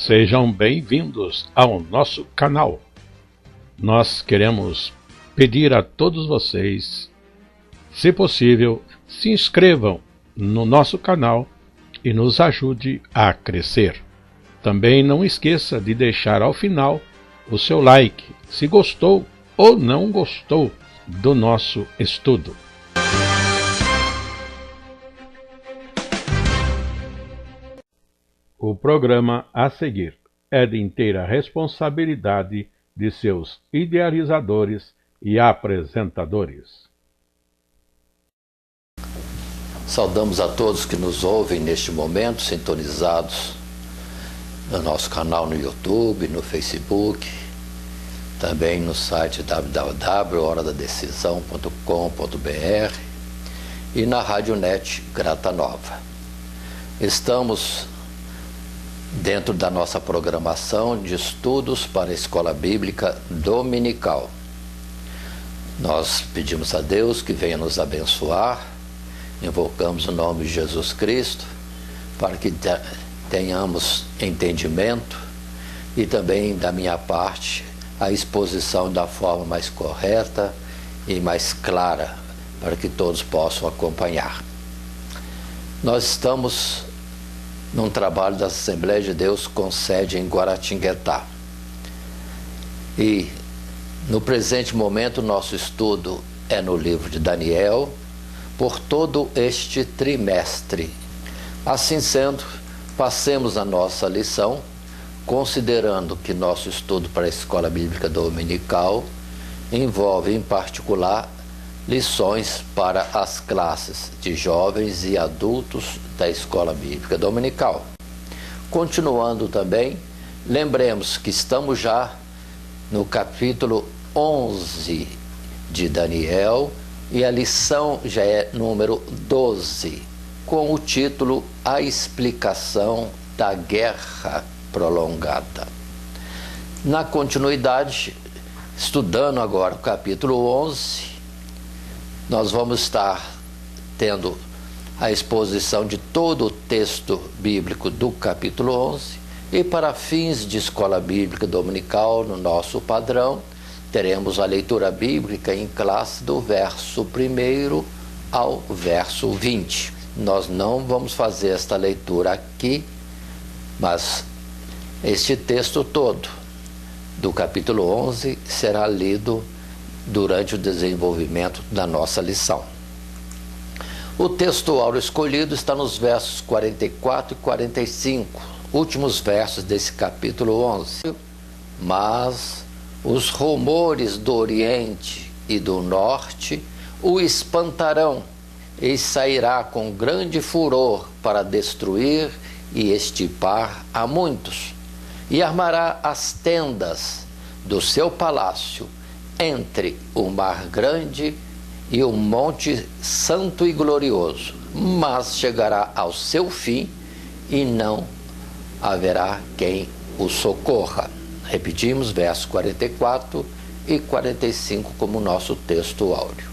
Sejam bem-vindos ao nosso canal. Nós queremos pedir a todos vocês, se possível, se inscrevam no nosso canal e nos ajude a crescer. Também não esqueça de deixar ao final o seu like, se gostou ou não gostou do nosso estudo. O programa a seguir é de inteira responsabilidade de seus idealizadores e apresentadores. Saudamos a todos que nos ouvem neste momento, sintonizados no nosso canal no YouTube, no Facebook, também no site www.horadadecisão.com.br e na Radionet Grata Nova. Estamos dentro da nossa programação de estudos para a Escola Bíblica Dominical. Nós pedimos a Deus que venha nos abençoar, invocamos o nome de Jesus Cristo, para que tenhamos entendimento e também, da minha parte, a exposição da forma mais correta e mais clara, para que todos possam acompanhar. Nós estamos num trabalho da Assembleia de Deus com sede em Guaratinguetá. E, no presente momento, nosso estudo é no livro de Daniel, por todo este trimestre. Assim sendo, passemos a nossa lição, considerando que nosso estudo para a Escola Bíblica Dominical envolve, em particular, lições para as classes de jovens e adultos da Escola Bíblica Dominical. Continuando também, lembremos que estamos já no capítulo 11 de Daniel e a lição já é número 12, com o título A Explicação da Guerra Prolongada. Na continuidade, estudando agora o capítulo 11, nós vamos estar tendo a exposição de todo o texto bíblico do capítulo 11 e, para fins de escola bíblica dominical, no nosso padrão, teremos a leitura bíblica em classe do verso 1 ao verso 20. Nós não vamos fazer esta leitura aqui, mas este texto todo do capítulo 11 será lido durante o desenvolvimento da nossa lição. O texto áureo escolhido está nos versos 44 e 45, últimos versos desse capítulo 11. Mas os rumores do Oriente e do Norte o espantarão, e sairá com grande furor para destruir e extirpar a muitos, e armará as tendas do seu palácio entre o mar grande e o monte santo e glorioso, mas chegará ao seu fim e não haverá quem o socorra. Repetimos versos 44 e 45 como nosso texto áureo.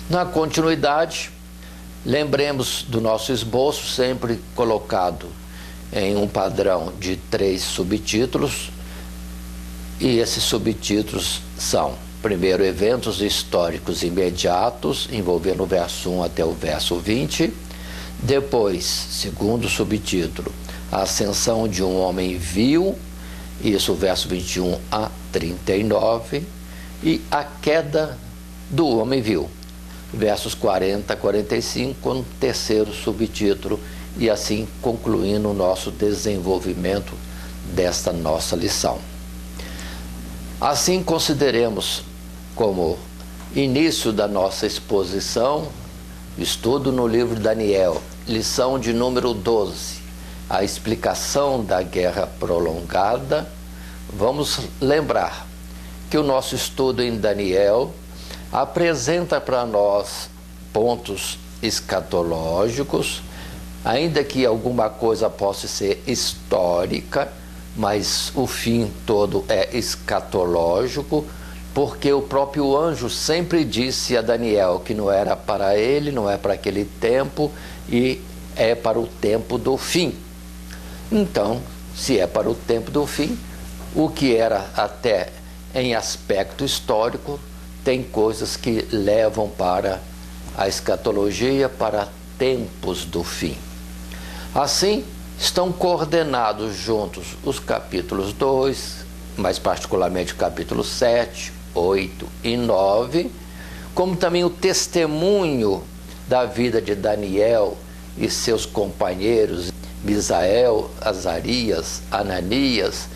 Na continuidade, lembremos do nosso esboço, sempre colocado em um padrão de 3 subtítulos, e esses subtítulos são: primeiro, eventos históricos imediatos, envolvendo o verso 1 até o verso 20. Depois, segundo subtítulo, a ascensão de um homem vil, isso, verso 21 a 39. E a queda do homem vil, versos 40 a 45, com o terceiro subtítulo, e assim concluindo o nosso desenvolvimento desta nossa lição. Assim, consideremos como início da nossa exposição, estudo no livro de Daniel, lição de número 12, a explicação da guerra prolongada. Vamos lembrar que o nosso estudo em Daniel apresenta para nós pontos escatológicos, ainda que alguma coisa possa ser histórica, mas o fim todo é escatológico, porque o próprio anjo sempre disse a Daniel que não era para ele, não é para aquele tempo, e é para o tempo do fim. Então, se é para o tempo do fim, o que era até em aspecto histórico, tem coisas que levam para a escatologia, para tempos do fim. Assim, estão coordenados juntos os capítulos 2, mais particularmente o capítulo 7, 8 e 9, como também o testemunho da vida de Daniel e seus companheiros, Misael, Azarias, Ananias,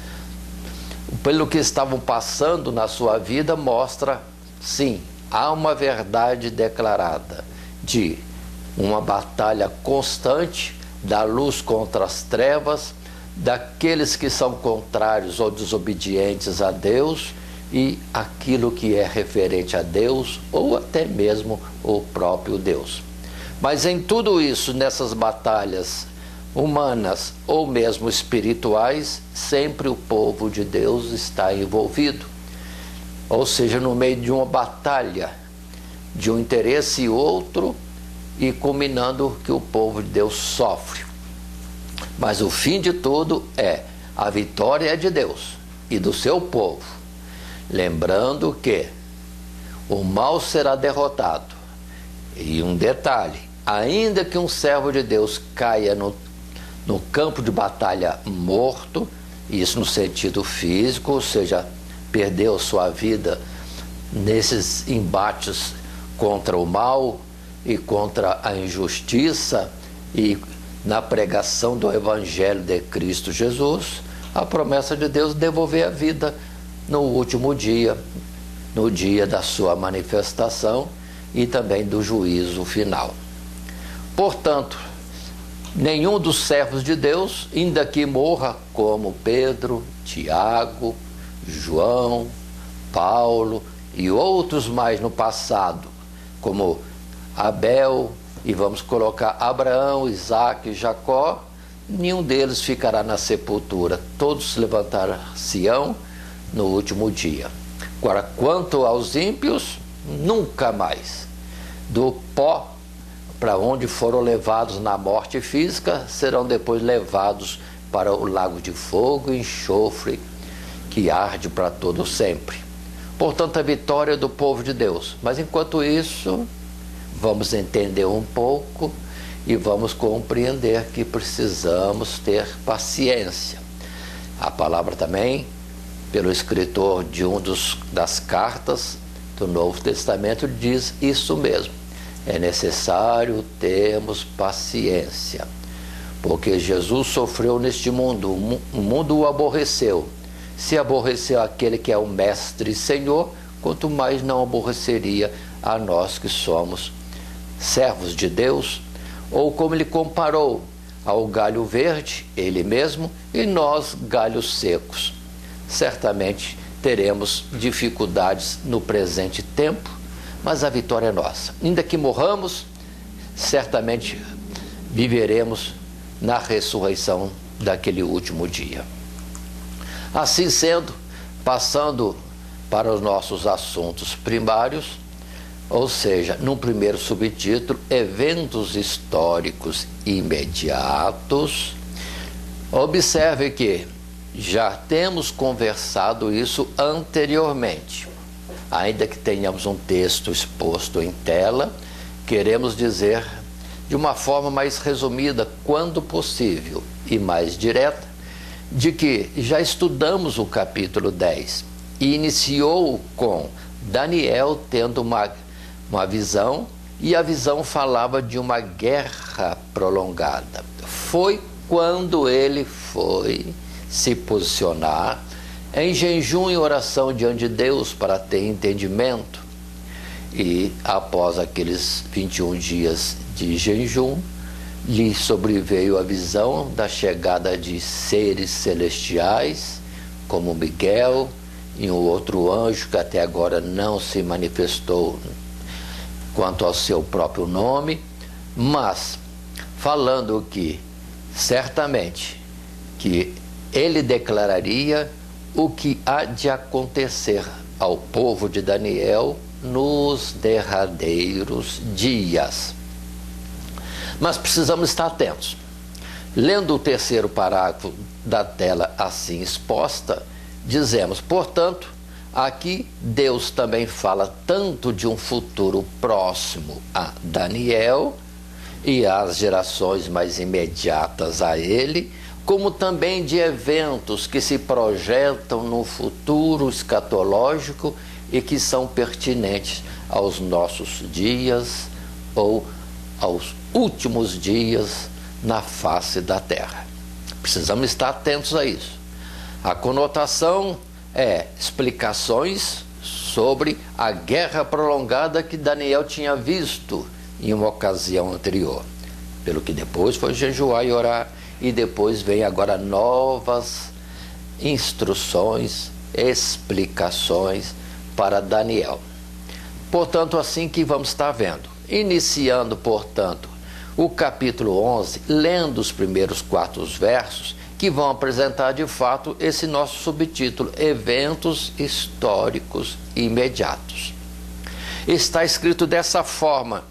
pelo que estavam passando na sua vida, mostra, sim, há uma verdade declarada de uma batalha constante da luz contra as trevas, daqueles que são contrários ou desobedientes a Deus e aquilo que é referente a Deus ou até mesmo o próprio Deus. Mas em tudo isso, nessas batalhas humanas ou mesmo espirituais, sempre o povo de Deus está envolvido. Ou seja, no meio de uma batalha, de um interesse e outro, e culminando que o povo de Deus sofre. Mas o fim de tudo é a vitória é de Deus e do seu povo. Lembrando que o mal será derrotado. E um detalhe, ainda que um servo de Deus caia no campo de batalha morto, isso no sentido físico, ou seja, perdeu sua vida nesses embates contra o mal e contra a injustiça e na pregação do Evangelho de Cristo Jesus, a promessa de Deus devolver a vida no último dia, no dia da sua manifestação e também do juízo final. Portanto, nenhum dos servos de Deus, ainda que morra como Pedro, Tiago, João, Paulo e outros mais no passado, como Abel, e vamos colocar Abraão, Isaque e Jacó, nenhum deles ficará na sepultura, todos se levantar-se-ão no último dia. Agora, quanto aos ímpios, nunca mais. Do pó para onde foram levados na morte física, serão depois levados para o lago de fogo e enxofre, que arde para todo sempre. Portanto, a vitória do povo de Deus. Mas enquanto isso, vamos entender um pouco e vamos compreender que precisamos ter paciência. A palavra também, pelo escritor de das cartas do Novo Testamento, diz isso mesmo. É necessário termos paciência, porque Jesus sofreu neste mundo, o mundo o aborreceu. Se aborreceu aquele que é o Mestre e Senhor, quanto mais não aborreceria a nós que somos servos de Deus, ou como ele comparou ao galho verde, ele mesmo, e nós galhos secos. Certamente teremos dificuldades no presente tempo, mas a vitória é nossa. Ainda que morramos, certamente viveremos na ressurreição daquele último dia. Assim sendo, passando para os nossos assuntos primários, ou seja, num primeiro subtítulo, eventos históricos imediatos, observe que já temos conversado isso anteriormente. Ainda que tenhamos um texto exposto em tela, queremos dizer de uma forma mais resumida, quando possível, e mais direta, de que já estudamos o capítulo 10 e iniciou com Daniel tendo uma visão, e a visão falava de uma guerra prolongada. Foi quando ele foi se posicionar em jejum e oração diante de Deus para ter entendimento. E após aqueles 21 dias de jejum, lhe sobreveio a visão da chegada de seres celestiais, como Miguel e um outro anjo que até agora não se manifestou quanto ao seu próprio nome, mas falando que certamente que ele declararia o que há de acontecer ao povo de Daniel nos derradeiros dias. Mas precisamos estar atentos. Lendo o terceiro parágrafo da tela assim exposta, dizemos, portanto, aqui Deus também fala tanto de um futuro próximo a Daniel e às gerações mais imediatas a ele, como também de eventos que se projetam no futuro escatológico e que são pertinentes aos nossos dias ou aos últimos dias na face da terra. Precisamos estar atentos a isso. A conotação é explicações sobre a guerra prolongada que Daniel tinha visto em uma ocasião anterior, pelo que depois foi jejuar e orar, e depois vem agora novas instruções, explicações para Daniel. Portanto, assim que vamos estar vendo, iniciando, portanto, o capítulo 11, lendo os primeiros 4 versos, que vão apresentar de fato esse nosso subtítulo, Eventos Históricos Imediatos. Está escrito dessa forma,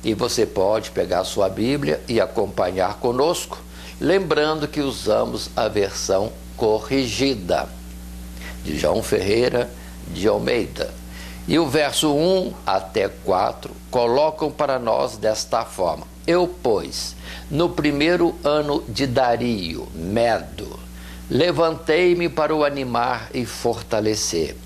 e você pode pegar a sua Bíblia e acompanhar conosco, lembrando que usamos a versão corrigida, de João Ferreira de Almeida. E o verso 1 até 4 colocam para nós desta forma: Eu, pois, no primeiro ano de Dario, Medo, levantei-me para o animar e fortalecer.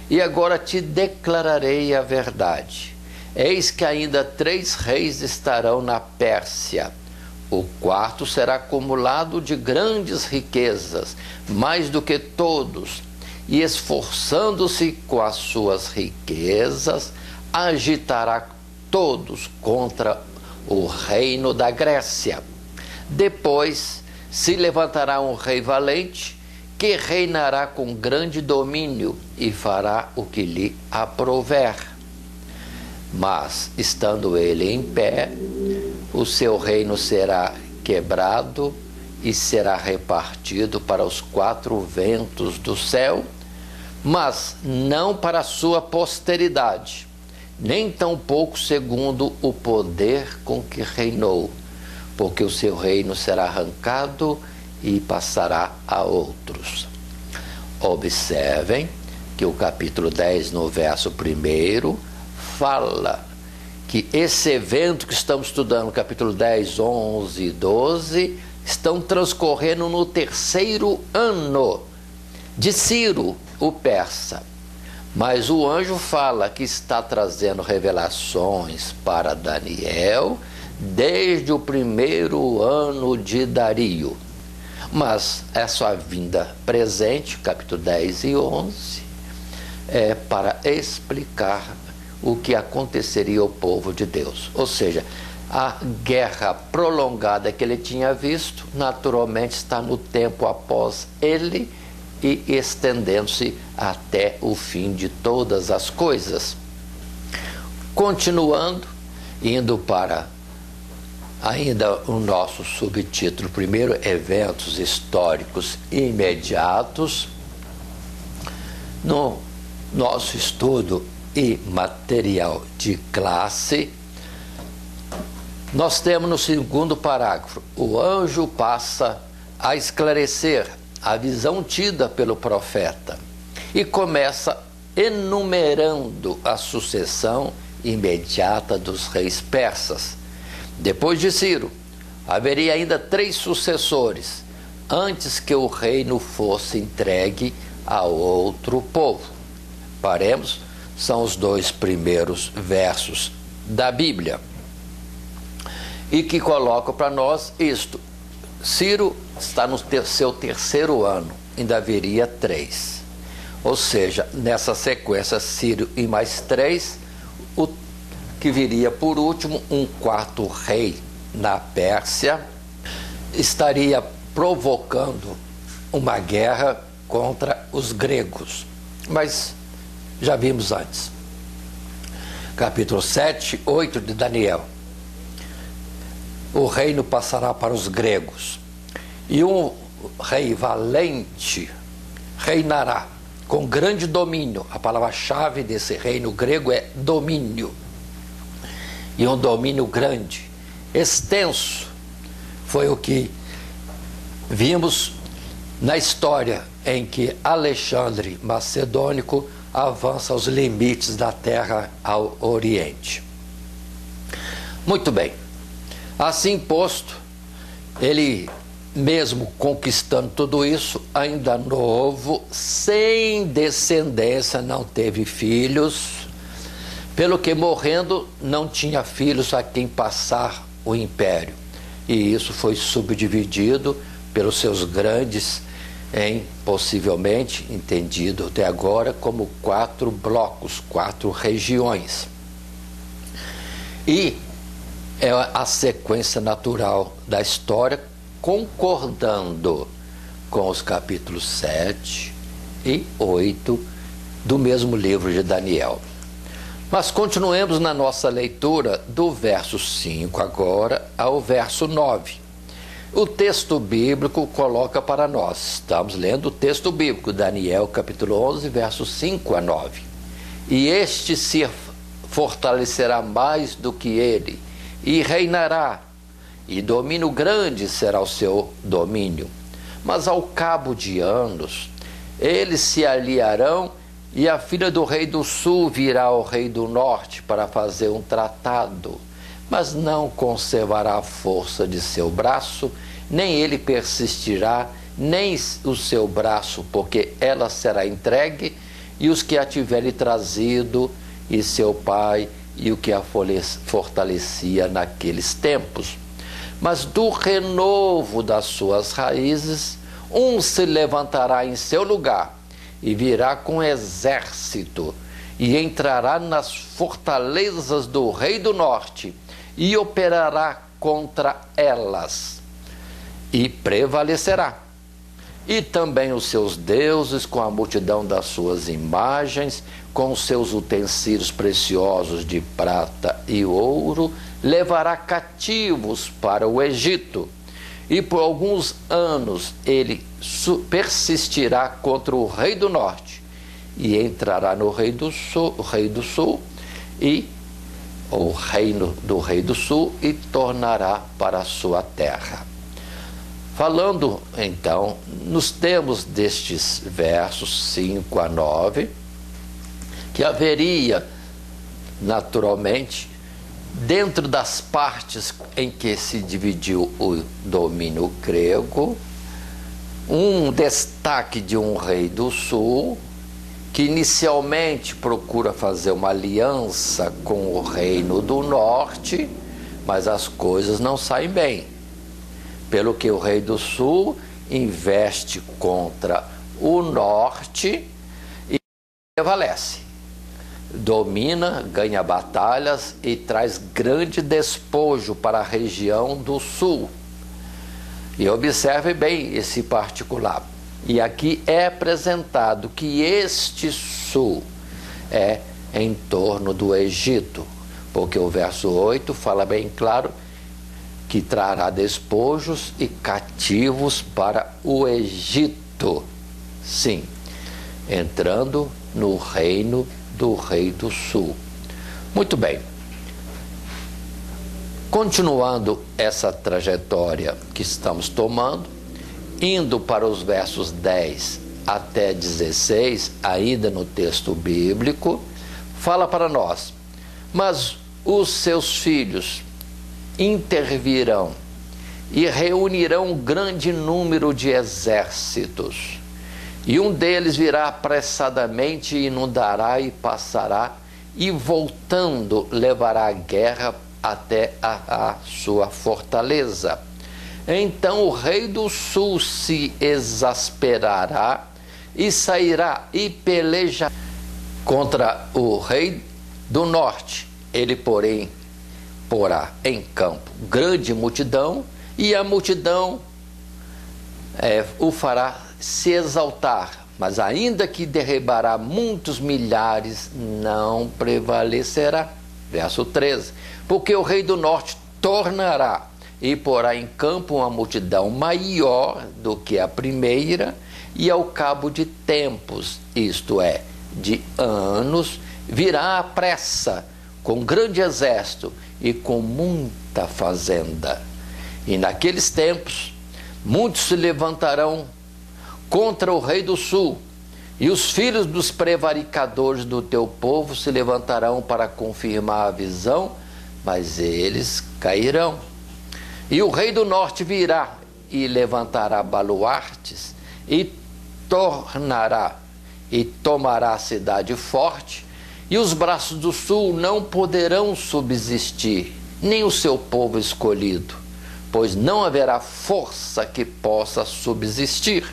E agora te declararei a verdade. Eis que ainda 3 reis estarão na Pérsia. O quarto será acumulado de grandes riquezas, mais do que todos, e esforçando-se com as suas riquezas, agitará todos contra o reino da Grécia. Depois se levantará um rei valente, que reinará com grande domínio e fará o que lhe aprouver. Mas, estando ele em pé, o seu reino será quebrado e será repartido para os 4 ventos do céu, mas não para a sua posteridade, nem tampouco segundo o poder com que reinou, porque o seu reino será arrancado e passará a outros. Observem que o capítulo 10, no verso 1, fala que esse evento que estamos estudando, capítulo 10, 11 e 12, estão transcorrendo no 3º ano de Ciro, o persa. Mas o anjo fala que está trazendo revelações para Daniel desde o 1º ano de Dario. Mas essa vinda presente, capítulo 10 e 11, é para explicar o que aconteceria ao povo de Deus. Ou seja, a guerra prolongada que ele tinha visto, naturalmente está no tempo após ele e estendendo-se até o fim de todas as coisas. Continuando, indo para ainda o nosso subtítulo, primeiro, Eventos Históricos Imediatos, no nosso estudo e material de classe, nós temos no 2º parágrafo: o anjo passa a esclarecer a visão tida pelo profeta e começa enumerando a sucessão imediata dos reis persas. Depois de Ciro, haveria ainda 3 sucessores, antes que o reino fosse entregue a outro povo. Paremos, são os 2 primeiros versos da Bíblia, e que colocam para nós isto: Ciro está no seu 3º ano, ainda haveria 3. Ou seja, nessa sequência, Ciro e mais 3, o que viria por último, um 4º rei na Pérsia, estaria provocando uma guerra contra os gregos. Mas já vimos antes. Capítulo 7, 8 de Daniel. O reino passará para os gregos, e um rei valente reinará com grande domínio. A palavra-chave desse reino grego é domínio. E um domínio grande, extenso, foi o que Vimos na história em que Alexandre Macedônico avança aos limites da terra ao Oriente. Muito bem. Assim posto, ele, mesmo conquistando tudo isso, ainda novo, sem descendência, não teve filhos, pelo que morrendo não tinha filhos a quem passar o império. E isso foi subdividido pelos seus grandes, possivelmente entendido até agora como 4 blocos, 4 regiões. E é a sequência natural da história, concordando com os capítulos 7 e 8 do mesmo livro de Daniel. Mas continuemos na nossa leitura do verso 5 agora ao verso 9. O texto bíblico coloca para nós, estamos lendo o texto bíblico, Daniel capítulo 11, versos 5 a 9. E este se fortalecerá mais do que ele, e reinará, e domínio grande será o seu domínio. Mas ao cabo de anos, eles se aliarão, e a filha do rei do sul virá ao rei do norte para fazer um tratado, mas não conservará a força de seu braço, nem ele persistirá, nem o seu braço, porque ela será entregue, e os que a tiverem trazido, e seu pai, e o que a fortalecia naqueles tempos. Mas do renovo das suas raízes, um se levantará em seu lugar, e virá com exército, e entrará nas fortalezas do rei do norte, e operará contra elas, e prevalecerá. E também os seus deuses, com a multidão das suas imagens, com os seus utensílios preciosos de prata e ouro, levará cativos para o Egito. E por alguns anos ele persistirá contra o rei do norte, e entrará no rei do sul, e o reino do rei do sul, e tornará para a sua terra. Falando, então, nos termos destes versos 5 a 9, que haveria, naturalmente, dentro das partes em que se dividiu o domínio grego, um destaque de um rei do sul, que inicialmente procura fazer uma aliança com o reino do norte, mas as coisas não saem bem. Pelo que o rei do sul investe contra o norte e prevalece. Domina, ganha batalhas e traz grande despojo para a região do sul. E observe bem esse particular. E aqui é apresentado que este sul é em torno do Egito, porque o verso 8 fala bem claro que trará despojos e cativos para o Egito. Sim, entrando no reino do rei do sul. Muito bem. Continuando essa trajetória que estamos tomando, indo para os versos 10 até 16, ainda no texto bíblico, fala para nós: mas os seus filhos intervirão e reunirão um grande número de exércitos, e um deles virá apressadamente e inundará e passará, e voltando levará a guerra até a sua fortaleza. Então o rei do sul se exasperará e sairá e pelejará contra o rei do norte. Ele, porém, porá em campo grande multidão, e a multidão o fará se exaltar, mas ainda que derribará muitos milhares, não prevalecerá. Verso 13, porque o rei do norte tornará e porá em campo uma multidão maior do que a primeira, e ao cabo de tempos, isto é, de anos, virá à pressa com grande exército e com muita fazenda. E naqueles tempos Muitos se levantarão contra o rei do sul, e os filhos dos prevaricadores do teu povo se levantarão para confirmar a visão, mas eles cairão. E o rei do norte virá e levantará baluartes e tomará a cidade forte, e os braços do sul não poderão subsistir, nem o seu povo escolhido, pois não haverá força que possa subsistir.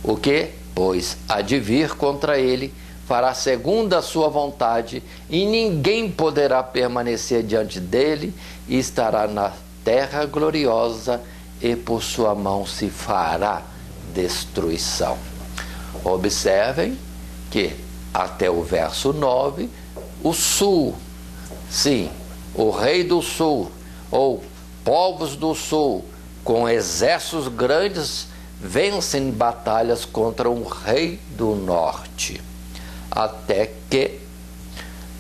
O que, pois, há de vir contra ele, fará segundo a sua vontade, e ninguém poderá permanecer diante dele, e estará na terra gloriosa, e por sua mão se fará destruição. Observem que até o verso 9, o sul, sim, o rei do sul, ou povos do sul, com exércitos grandes, vencem batalhas contra um rei do norte. Até que,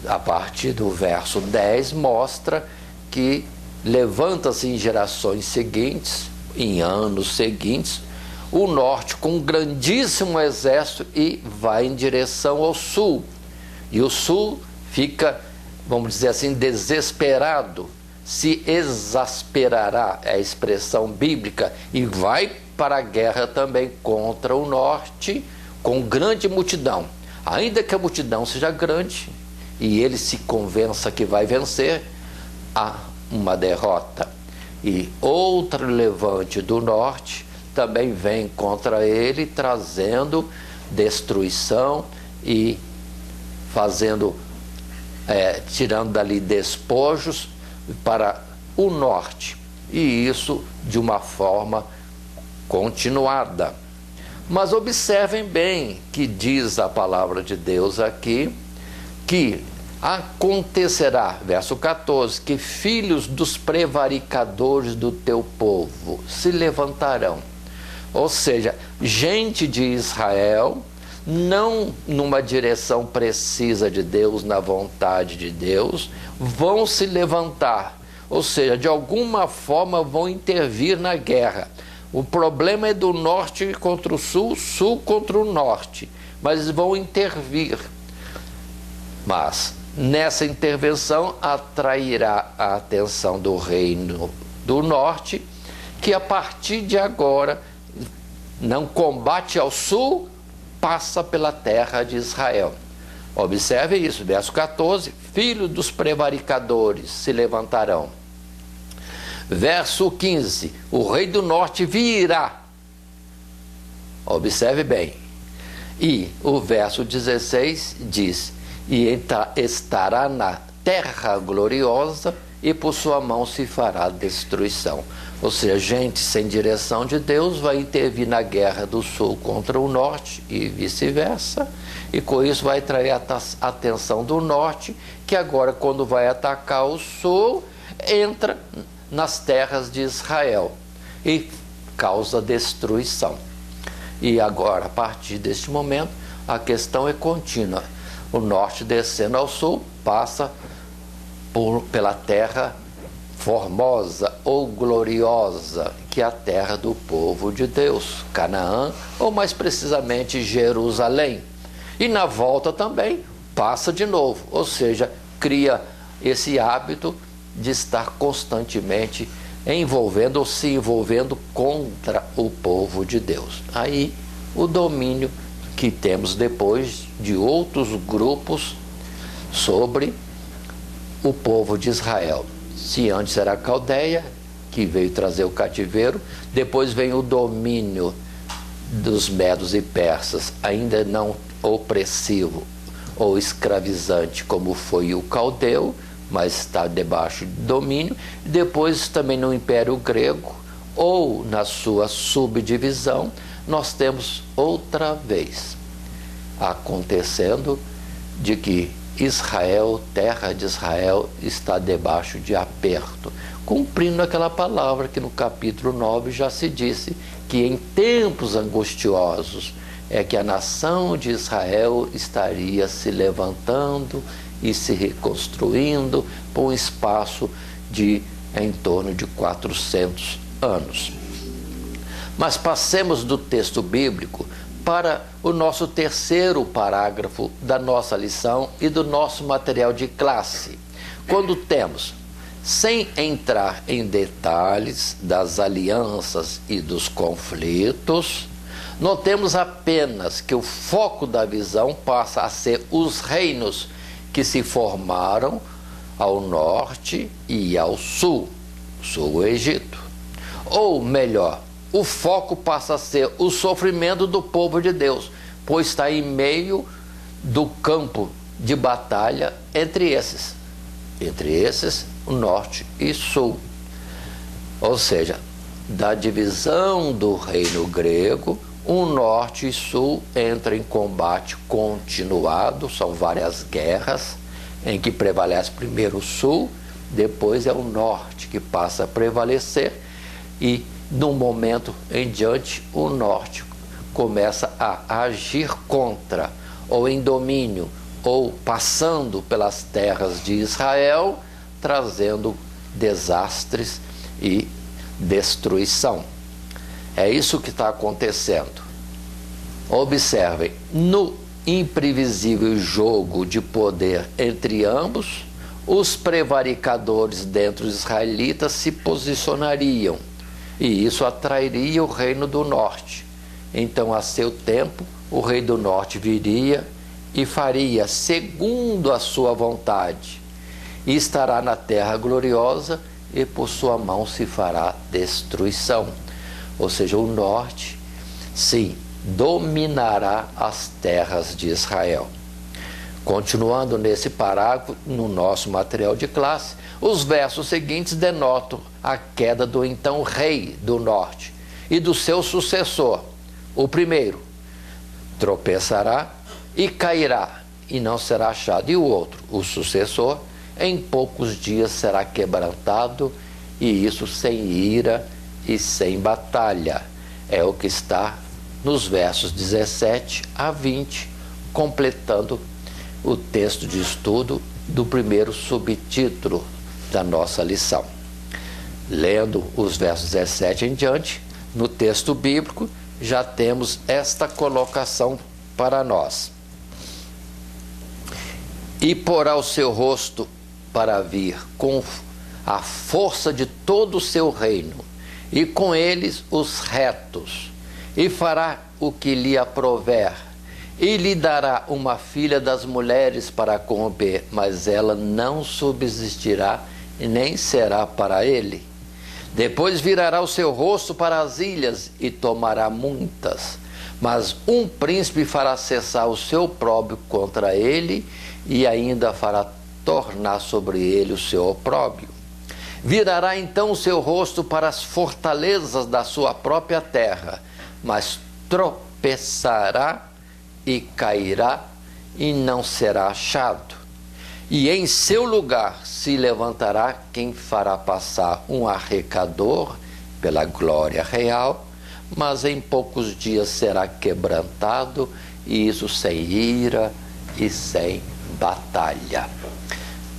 a partir do verso 10, mostra que levanta-se em gerações seguintes, em anos seguintes, o norte com um grandíssimo exército e vai em direção ao sul. E o sul fica, vamos dizer assim, desesperado, se exasperará, é a expressão bíblica, e vai para a guerra também contra o norte, com grande multidão. Ainda que a multidão seja grande e ele se convença que vai vencer, há uma derrota. E outro levante do norte também vem contra ele, trazendo destruição e fazendo, tirando dali despojos para o norte, e isso de uma forma continuada. Mas observem bem que diz a palavra de Deus aqui, que acontecerá, verso 14, que filhos dos prevaricadores do teu povo se levantarão. Ou seja, gente de Israel, não numa direção precisa de Deus, na vontade de Deus, vão se levantar. Ou seja, de alguma forma vão intervir na guerra. O problema é do norte contra o sul, sul contra o norte, mas eles vão intervir. Mas nessa intervenção atrairá a atenção do reino do norte, que a partir de agora não combate ao sul, passa pela terra de Israel. Observe isso, verso 14, filhos dos prevaricadores se levantarão. Verso 15, o rei do norte virá. Observe bem. E o verso 16 diz, e estará na terra gloriosa, e por sua mão se fará destruição. Ou seja, gente sem direção de Deus vai intervir na guerra do sul contra o norte e vice-versa, e com isso vai atrair a atenção do norte, que agora, quando vai atacar o sul, entra nas terras de Israel e causa destruição. E agora, a partir deste momento, a questão é contínua. O norte descendo ao sul passa pela terra formosa ou gloriosa, que é a terra do povo de Deus, Canaã, ou mais precisamente Jerusalém. E na volta também passa de novo, ou seja, cria esse hábito de estar constantemente envolvendo ou se envolvendo contra o povo de Deus. Aí o domínio que temos depois de outros grupos sobre o povo de Israel. Se antes era a Caldeia, que veio trazer o cativeiro, depois vem o domínio dos medos e persas, ainda não opressivo ou escravizante como foi o caldeu, mas está debaixo de domínio. Depois também no Império Grego, ou na sua subdivisão, nós temos outra vez acontecendo de que Israel, terra de Israel, está debaixo de aperto, cumprindo aquela palavra que no capítulo 9 já se disse, que em tempos angustiosos é que a nação de Israel estaria se levantando e se reconstruindo por um espaço de em torno de 400 anos. Mas passemos do texto bíblico para o nosso terceiro parágrafo da nossa lição e do nosso material de classe, quando temos, sem entrar em detalhes das alianças e dos conflitos, notemos apenas que o foco da visão passa a ser os reinos que se formaram ao norte e ao sul, o Egito. Ou melhor, o foco passa a ser o sofrimento do povo de Deus, pois está em meio do campo de batalha entre esses, o norte e sul. Ou seja, da divisão do reino grego, o norte e sul entram em combate continuado, são várias guerras, em que prevalece primeiro o sul, depois é o norte que passa a prevalecer, e num momento em diante o norte começa a agir contra, ou em domínio, ou passando pelas terras de Israel, trazendo desastres e destruição. É isso que está acontecendo. Observem, no imprevisível jogo de poder entre ambos, os prevaricadores dentro dos israelitas se posicionariam, e isso atrairia o reino do norte. Então, a seu tempo, o rei do norte viria e faria segundo a sua vontade, e estará na terra gloriosa, e por sua mão se fará destruição. Ou seja, o norte, sim, dominará as terras de Israel. Continuando nesse parágrafo, no nosso material de classe, os versos seguintes denotam a queda do então rei do norte e do seu sucessor. O primeiro tropeçará e cairá, e não será achado. E o outro, o sucessor, em poucos dias será quebrantado, e isso sem ira e sem batalha. É o que está nos versos 17 a 20, completando o texto de estudo do primeiro subtítulo da nossa lição. Lendo os versos 17 em diante, no texto bíblico, já temos esta colocação para nós. E porá o seu rosto para vir com a força de todo o seu reino, e com eles os retos, e fará o que lhe aprouver, e lhe dará uma filha das mulheres para corromper, mas ela não subsistirá e nem será para ele. Depois virará o seu rosto para as ilhas e tomará muitas, mas um príncipe fará cessar o seu opróbrio contra ele, e ainda fará tornar sobre ele o seu opróbrio. Virará então o seu rosto para as fortalezas da sua própria terra, mas tropeçará e cairá e não será achado. E em seu lugar se levantará quem fará passar um arrecador pela glória real, mas em poucos dias será quebrantado, e isso sem ira e sem batalha.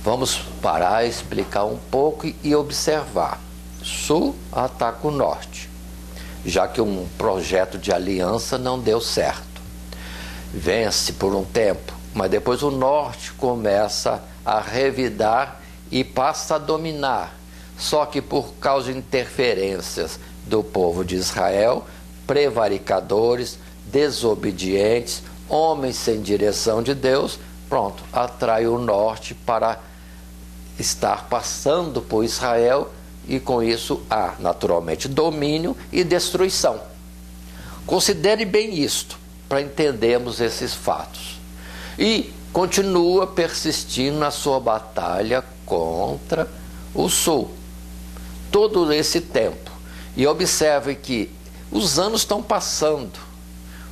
Vamos parar, explicar um pouco e observar. Sul ataca o norte, já que um projeto de aliança não deu certo. Vence por um tempo, mas depois o norte começa a revidar e passa a dominar. Só que por causa de interferências do povo de Israel, prevaricadores, desobedientes, homens sem direção de Deus, pronto, atrai o norte para estar passando por Israel, e com isso há naturalmente domínio e destruição. Considere bem isto para entendermos esses fatos. E continua persistindo na sua batalha contra o sul todo esse tempo. E observe que os anos estão passando.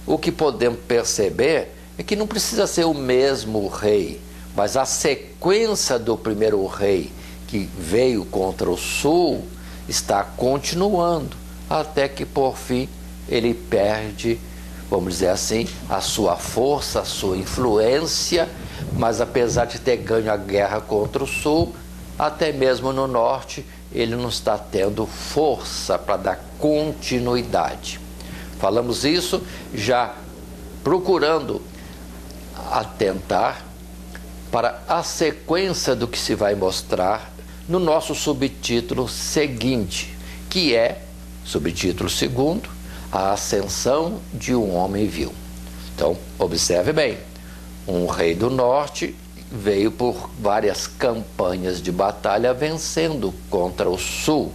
O que podemos perceber é que não precisa ser o mesmo rei, mas a sequência do primeiro rei que veio contra o sul está continuando, até que por fim ele perde, vamos dizer assim, a sua força, a sua influência, mas apesar de ter ganho a guerra contra o sul, até mesmo no norte ele não está tendo força para dar continuidade. Falamos isso já procurando atentar para a sequência do que se vai mostrar no nosso subtítulo seguinte, que é, subtítulo segundo, a ascensão de um homem vil. Então, observe bem, um rei do norte veio por várias campanhas de batalha vencendo contra o sul,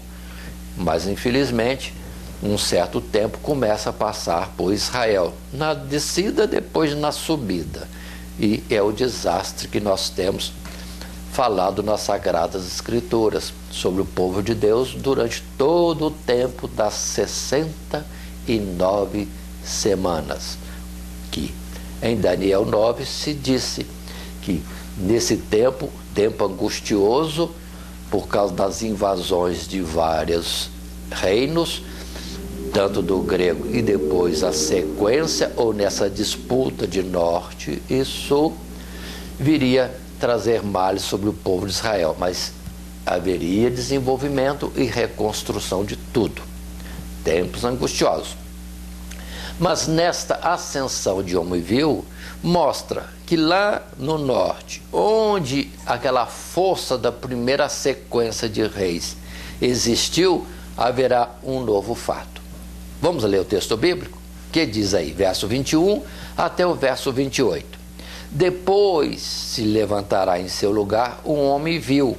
mas infelizmente um certo tempo começa a passar por Israel, na descida, depois na subida, e é o desastre que nós temos falado nas Sagradas Escrituras sobre o povo de Deus durante todo o tempo das 69 semanas, que em Daniel 9 se disse que nesse tempo angustioso, por causa das invasões de vários reinos, tanto do grego e depois a sequência, ou nessa disputa de norte e sul, viria trazer males sobre o povo de Israel, mas haveria desenvolvimento e reconstrução de tudo. Tempos angustiosos. Mas nesta ascensão de homem vil, mostra que lá no norte, onde aquela força da primeira sequência de reis existiu, haverá um novo fato. Vamos ler o texto bíblico? Que diz aí, verso 21 até o verso 28. Depois se levantará em seu lugar um homem vil,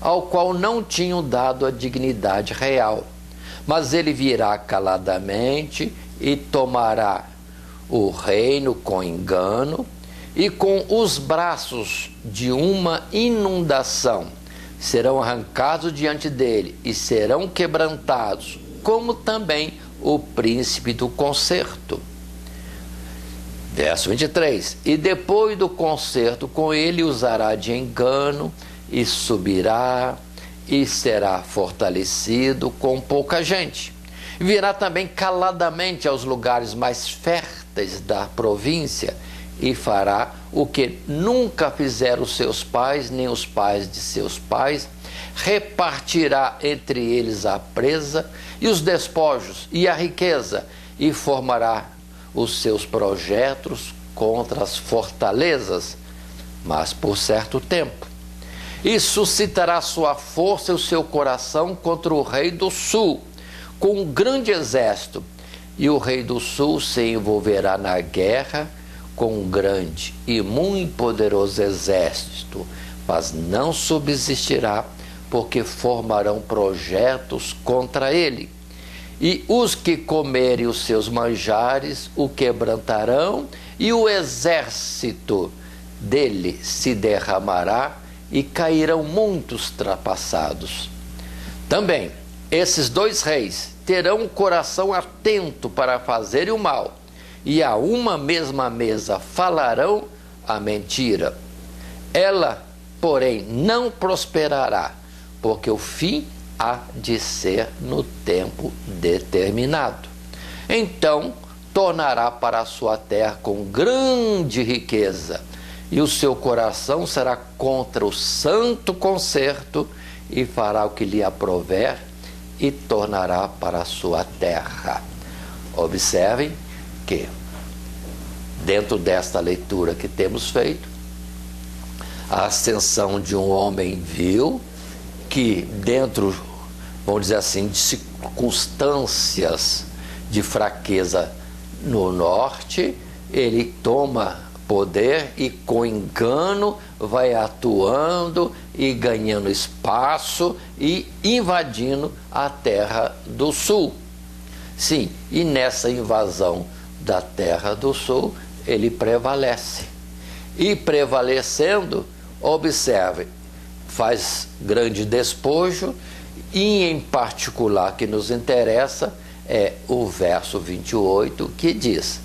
ao qual não tinham dado a dignidade real, mas ele virá caladamente e tomará o reino com engano, e com os braços de uma inundação serão arrancados diante dele e serão quebrantados, como também o príncipe do concerto. Verso 23. E depois do concerto com ele usará de engano e subirá e será fortalecido com pouca gente. Virá também caladamente aos lugares mais férteis da província e fará o que nunca fizeram seus pais, nem os pais de seus pais. Repartirá entre eles a presa e os despojos e a riqueza, e formará os seus projetos contra as fortalezas, mas por certo tempo. E suscitará sua força e o seu coração contra o rei do sul, com um grande exército, e o rei do sul se envolverá na guerra com um grande e muito poderoso exército, mas não subsistirá, porque formarão projetos contra ele. E os que comerem os seus manjares o quebrantarão, e o exército dele se derramará, e cairão muitos trapassados. Também esses dois reis terão um coração atento para fazerem o mal, e a uma mesma mesa falarão a mentira. Ela, porém, não prosperará, porque o fim há de ser no tempo determinado. Então tornará para a sua terra com grande riqueza, e o seu coração será contra o santo concerto, e fará o que lhe aprouver, e tornará para a sua terra. Observem que, dentro desta leitura que temos feito, a ascensão de um homem vil, que dentro, vamos dizer assim, de circunstâncias de fraqueza no norte, ele toma poder e com engano vai atuando e ganhando espaço e invadindo a terra do sul. Sim, e nessa invasão da terra do sul, ele prevalece. E prevalecendo, observe, faz grande despojo, e em particular que nos interessa é o verso 28, que diz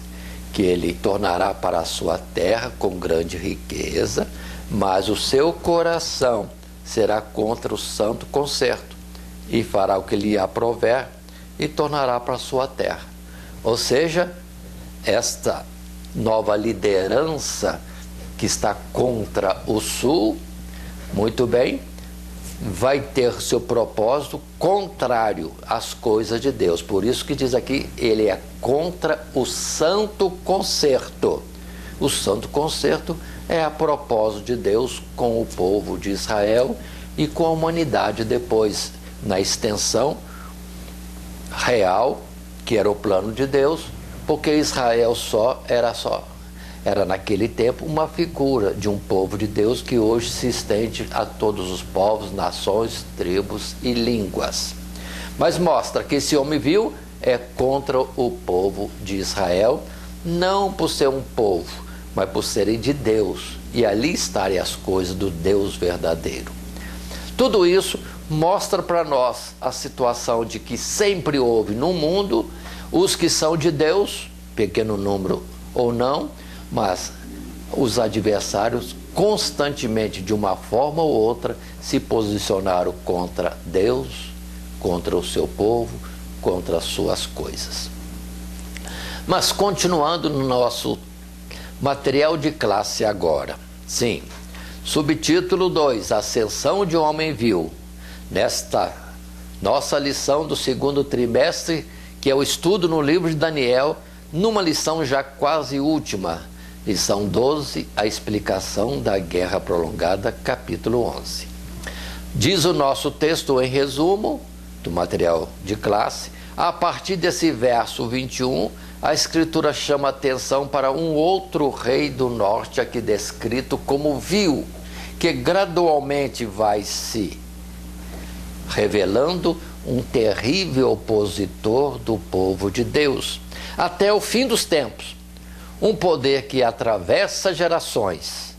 que ele tornará para a sua terra com grande riqueza, mas o seu coração será contra o santo concerto, e fará o que lhe aprouver, e tornará para a sua terra. Ou seja, esta nova liderança que está contra o sul, muito bem, vai ter seu propósito contrário às coisas de Deus. Por isso que diz aqui, ele é contra o santo concerto. O santo concerto é a propósito de Deus com o povo de Israel e com a humanidade depois, na extensão real, que era o plano de Deus, porque Israel era naquele tempo uma figura de um povo de Deus que hoje se estende a todos os povos, nações, tribos e línguas. Mas mostra que esse homem vil é contra o povo de Israel, não por ser um povo, mas por serem de Deus, e ali estarem as coisas do Deus verdadeiro. Tudo isso mostra para nós a situação de que sempre houve no mundo os que são de Deus, pequeno número ou não, mas os adversários constantemente, de uma forma ou outra, se posicionaram contra Deus, contra o seu povo, contra as suas coisas. Mas continuando no nosso material de classe agora, sim, subtítulo 2, Ascensão de um homem vil, nesta nossa lição do segundo trimestre, que é o estudo no livro de Daniel, numa lição já quase última, lição 12, a explicação da guerra prolongada, capítulo 11. Diz o nosso texto em resumo, do material de classe, a partir desse verso 21, a Escritura chama atenção para um outro rei do norte, aqui descrito como vil, que gradualmente vai se revelando um terrível opositor do povo de Deus, até o fim dos tempos. Um poder que atravessa gerações,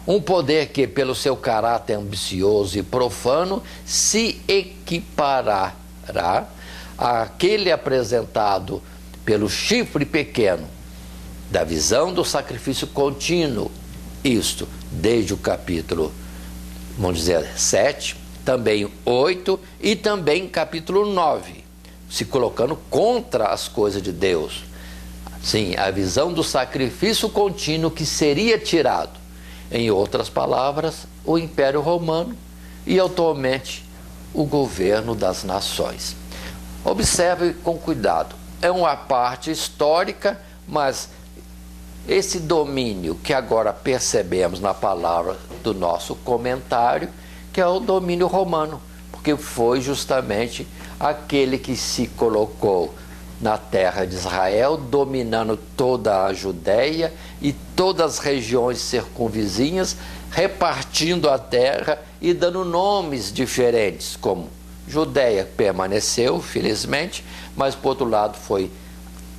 um poder que, pelo seu caráter ambicioso e profano, se equiparará àquele apresentado pelo chifre pequeno, da visão do sacrifício contínuo, isto desde o capítulo, vamos dizer, 7, também 8 e também capítulo 9, se colocando contra as coisas de Deus. Sim, a visão do sacrifício contínuo que seria tirado, em outras palavras, o Império Romano e atualmente o governo das nações. Observe com cuidado, é uma parte histórica, mas esse domínio que agora percebemos na palavra do nosso comentário, que é o domínio romano, porque foi justamente aquele que se colocou na terra de Israel, dominando toda a Judéia e todas as regiões circunvizinhas, repartindo a terra e dando nomes diferentes, como Judéia permaneceu, felizmente, mas por outro lado foi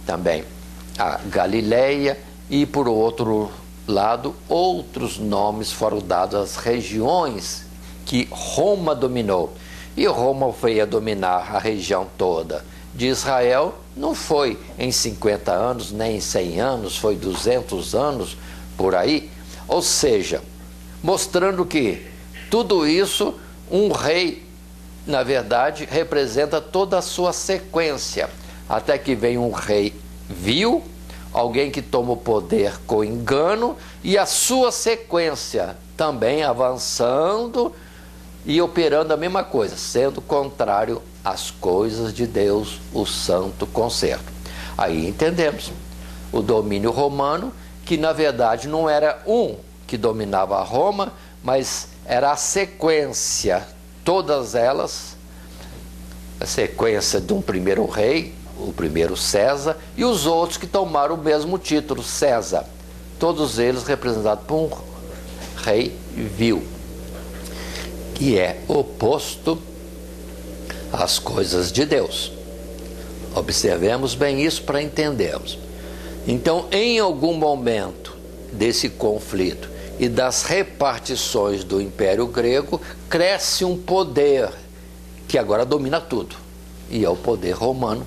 também a Galileia e por outro lado outros nomes foram dados às regiões que Roma dominou. E Roma veio a dominar a região toda de Israel, não foi em 50 anos, nem em 100 anos, foi 200 anos, por aí. Ou seja, mostrando que tudo isso, um rei, na verdade, representa toda a sua sequência, até que vem um rei vil, alguém que toma o poder com engano, e a sua sequência também avançando e operando a mesma coisa, sendo contrário às coisas de Deus, o santo concerto. Aí entendemos o domínio romano, que na verdade não era um que dominava Roma, mas era a sequência, todas elas, a sequência de um primeiro rei, o primeiro César, e os outros que tomaram o mesmo título, César, todos eles representados por um rei vil, que é oposto às coisas de Deus. Observemos bem isso para entendermos. Então, em algum momento desse conflito e das repartições do Império Grego, cresce um poder que agora domina tudo, e é o poder romano,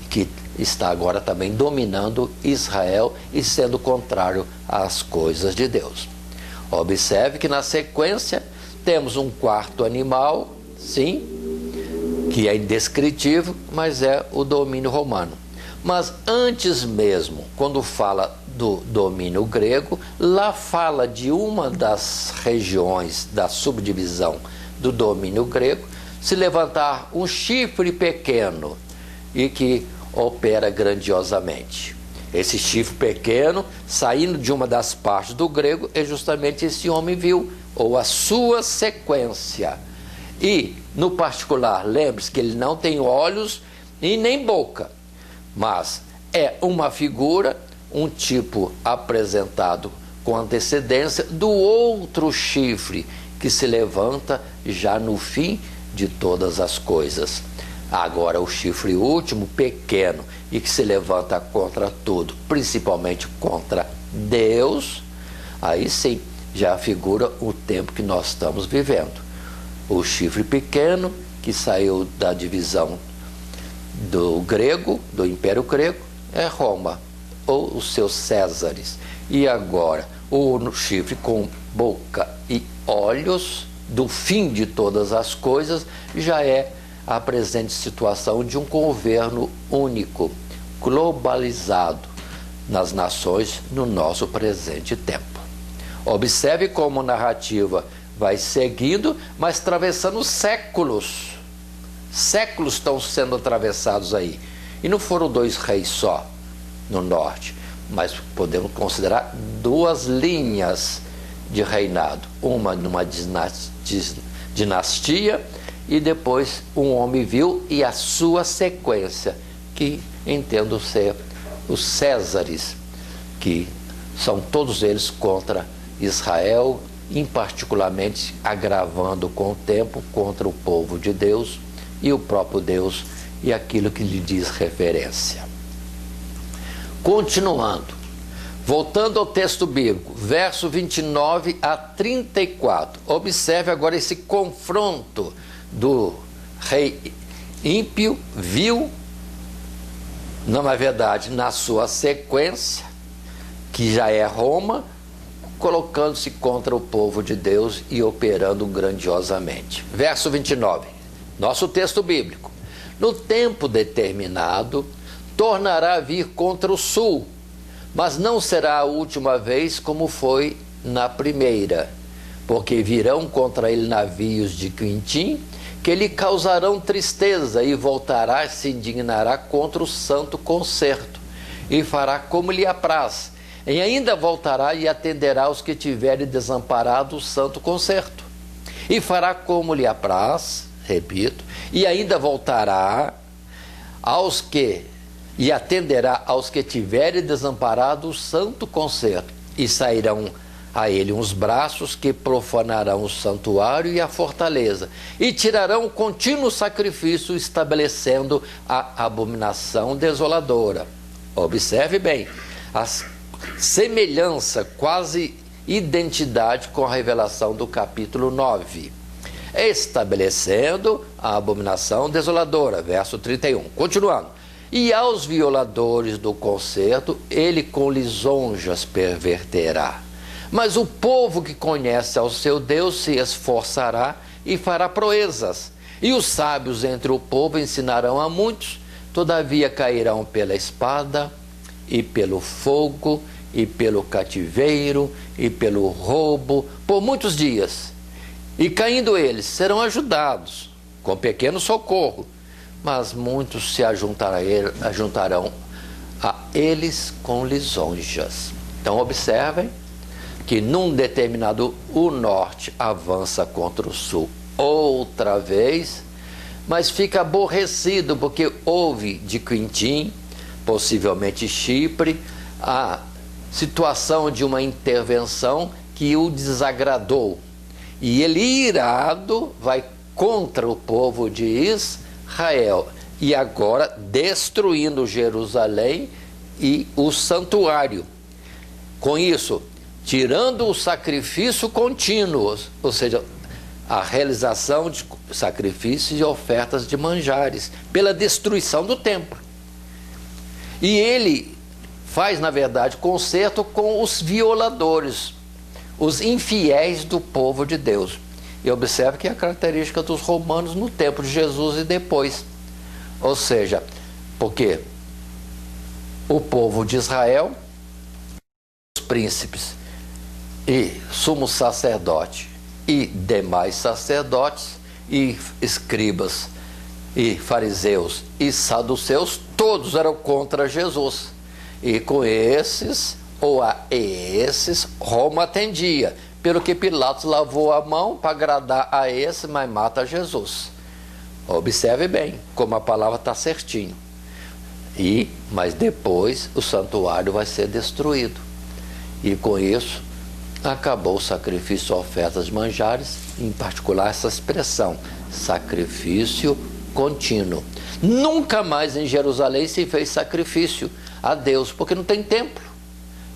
que está agora também dominando Israel e sendo contrário às coisas de Deus. Observe que na sequência temos um quarto animal, sim, que é indescritível, mas é o domínio romano. Mas antes mesmo, quando fala do domínio grego, lá fala de uma das regiões da subdivisão do domínio grego, se levantar um chifre pequeno e que opera grandiosamente. Esse chifre pequeno, saindo de uma das partes do grego, é justamente esse homem viu, ou a sua sequência. E, no particular, lembre-se que ele não tem olhos e nem boca, mas é uma figura, um tipo apresentado com antecedência do outro chifre que se levanta já no fim de todas as coisas. Agora, o chifre último, pequeno, e que se levanta contra tudo, principalmente contra Deus, aí sim já figura o tempo que nós estamos vivendo. O chifre pequeno, que saiu da divisão do grego, do Império Grego, é Roma, ou os seus Césares. E agora, o chifre com boca e olhos, do fim de todas as coisas, já é a presente situação de um governo único, globalizado nas nações no nosso presente tempo. Observe como a narrativa vai seguindo, mas atravessando séculos. Séculos estão sendo atravessados aí. E não foram 2 reis só no norte, mas podemos considerar 2 linhas de reinado. Uma numa dinastia e depois um homem viu e a sua sequência, que entendo ser os Césares, que são todos eles contra Israel, em particularmente agravando com o tempo contra o povo de Deus e o próprio Deus e aquilo que lhe diz referência. Continuando, voltando ao texto bíblico, verso 29 a 34, observe agora esse confronto do rei ímpio, viu, na verdade, na sua sequência, que já é Roma, colocando-se contra o povo de Deus e operando grandiosamente. Verso 29, nosso texto bíblico. No tempo determinado, tornará a vir contra o sul, mas não será a última vez como foi na primeira, porque virão contra ele navios de Quintim, que lhe causarão tristeza, e voltará e se indignará contra o santo concerto, e fará como lhe apraz, e ainda voltará e atenderá aos que tiverem desamparado o santo concerto, e fará como lhe apraz, repito, e ainda voltará aos que, e atenderá aos que tiverem desamparado o santo concerto, e sairão a ele uns braços que profanarão o santuário e a fortaleza, e tirarão o contínuo sacrifício, estabelecendo a abominação desoladora. Observe bem, a semelhança, quase identidade com a revelação do capítulo 9. Estabelecendo a abominação desoladora, verso 31. Continuando. E aos violadores do concerto, ele com lisonjas perverterá. Mas o povo que conhece ao seu Deus se esforçará e fará proezas. E os sábios entre o povo ensinarão a muitos, todavia cairão pela espada, e pelo fogo, e pelo cativeiro, e pelo roubo, por muitos dias. E caindo eles, serão ajudados, com pequeno socorro, mas muitos se ajuntarão a eles com lisonjas. Então observem que num determinado o norte avança contra o sul outra vez, mas fica aborrecido porque houve de Quintim, possivelmente Chipre, a situação de uma intervenção que o desagradou. E ele, irado, vai contra o povo de Israel, e agora destruindo Jerusalém e o santuário. Com isso, tirando o sacrifício contínuo, ou seja, a realização de sacrifícios e ofertas de manjares, pela destruição do templo. E ele faz, na verdade, concerto com os violadores, os infiéis do povo de Deus. E observe que é a característica dos romanos no tempo de Jesus e depois. Ou seja, porque o povo de Israel, os príncipes e sumo sacerdote e demais sacerdotes e escribas e fariseus e saduceus, todos eram contra Jesus. E com esses, ou a esses, Roma atendia, pelo que Pilatos lavou a mão para agradar a esse, mas mata Jesus. Observe bem como a palavra está certinho. Mas depois o santuário vai ser destruído. E com isso acabou o sacrifício, ofertas de manjares, em particular essa expressão, sacrifício contínuo. Nunca mais em Jerusalém se fez sacrifício a Deus, porque não tem templo.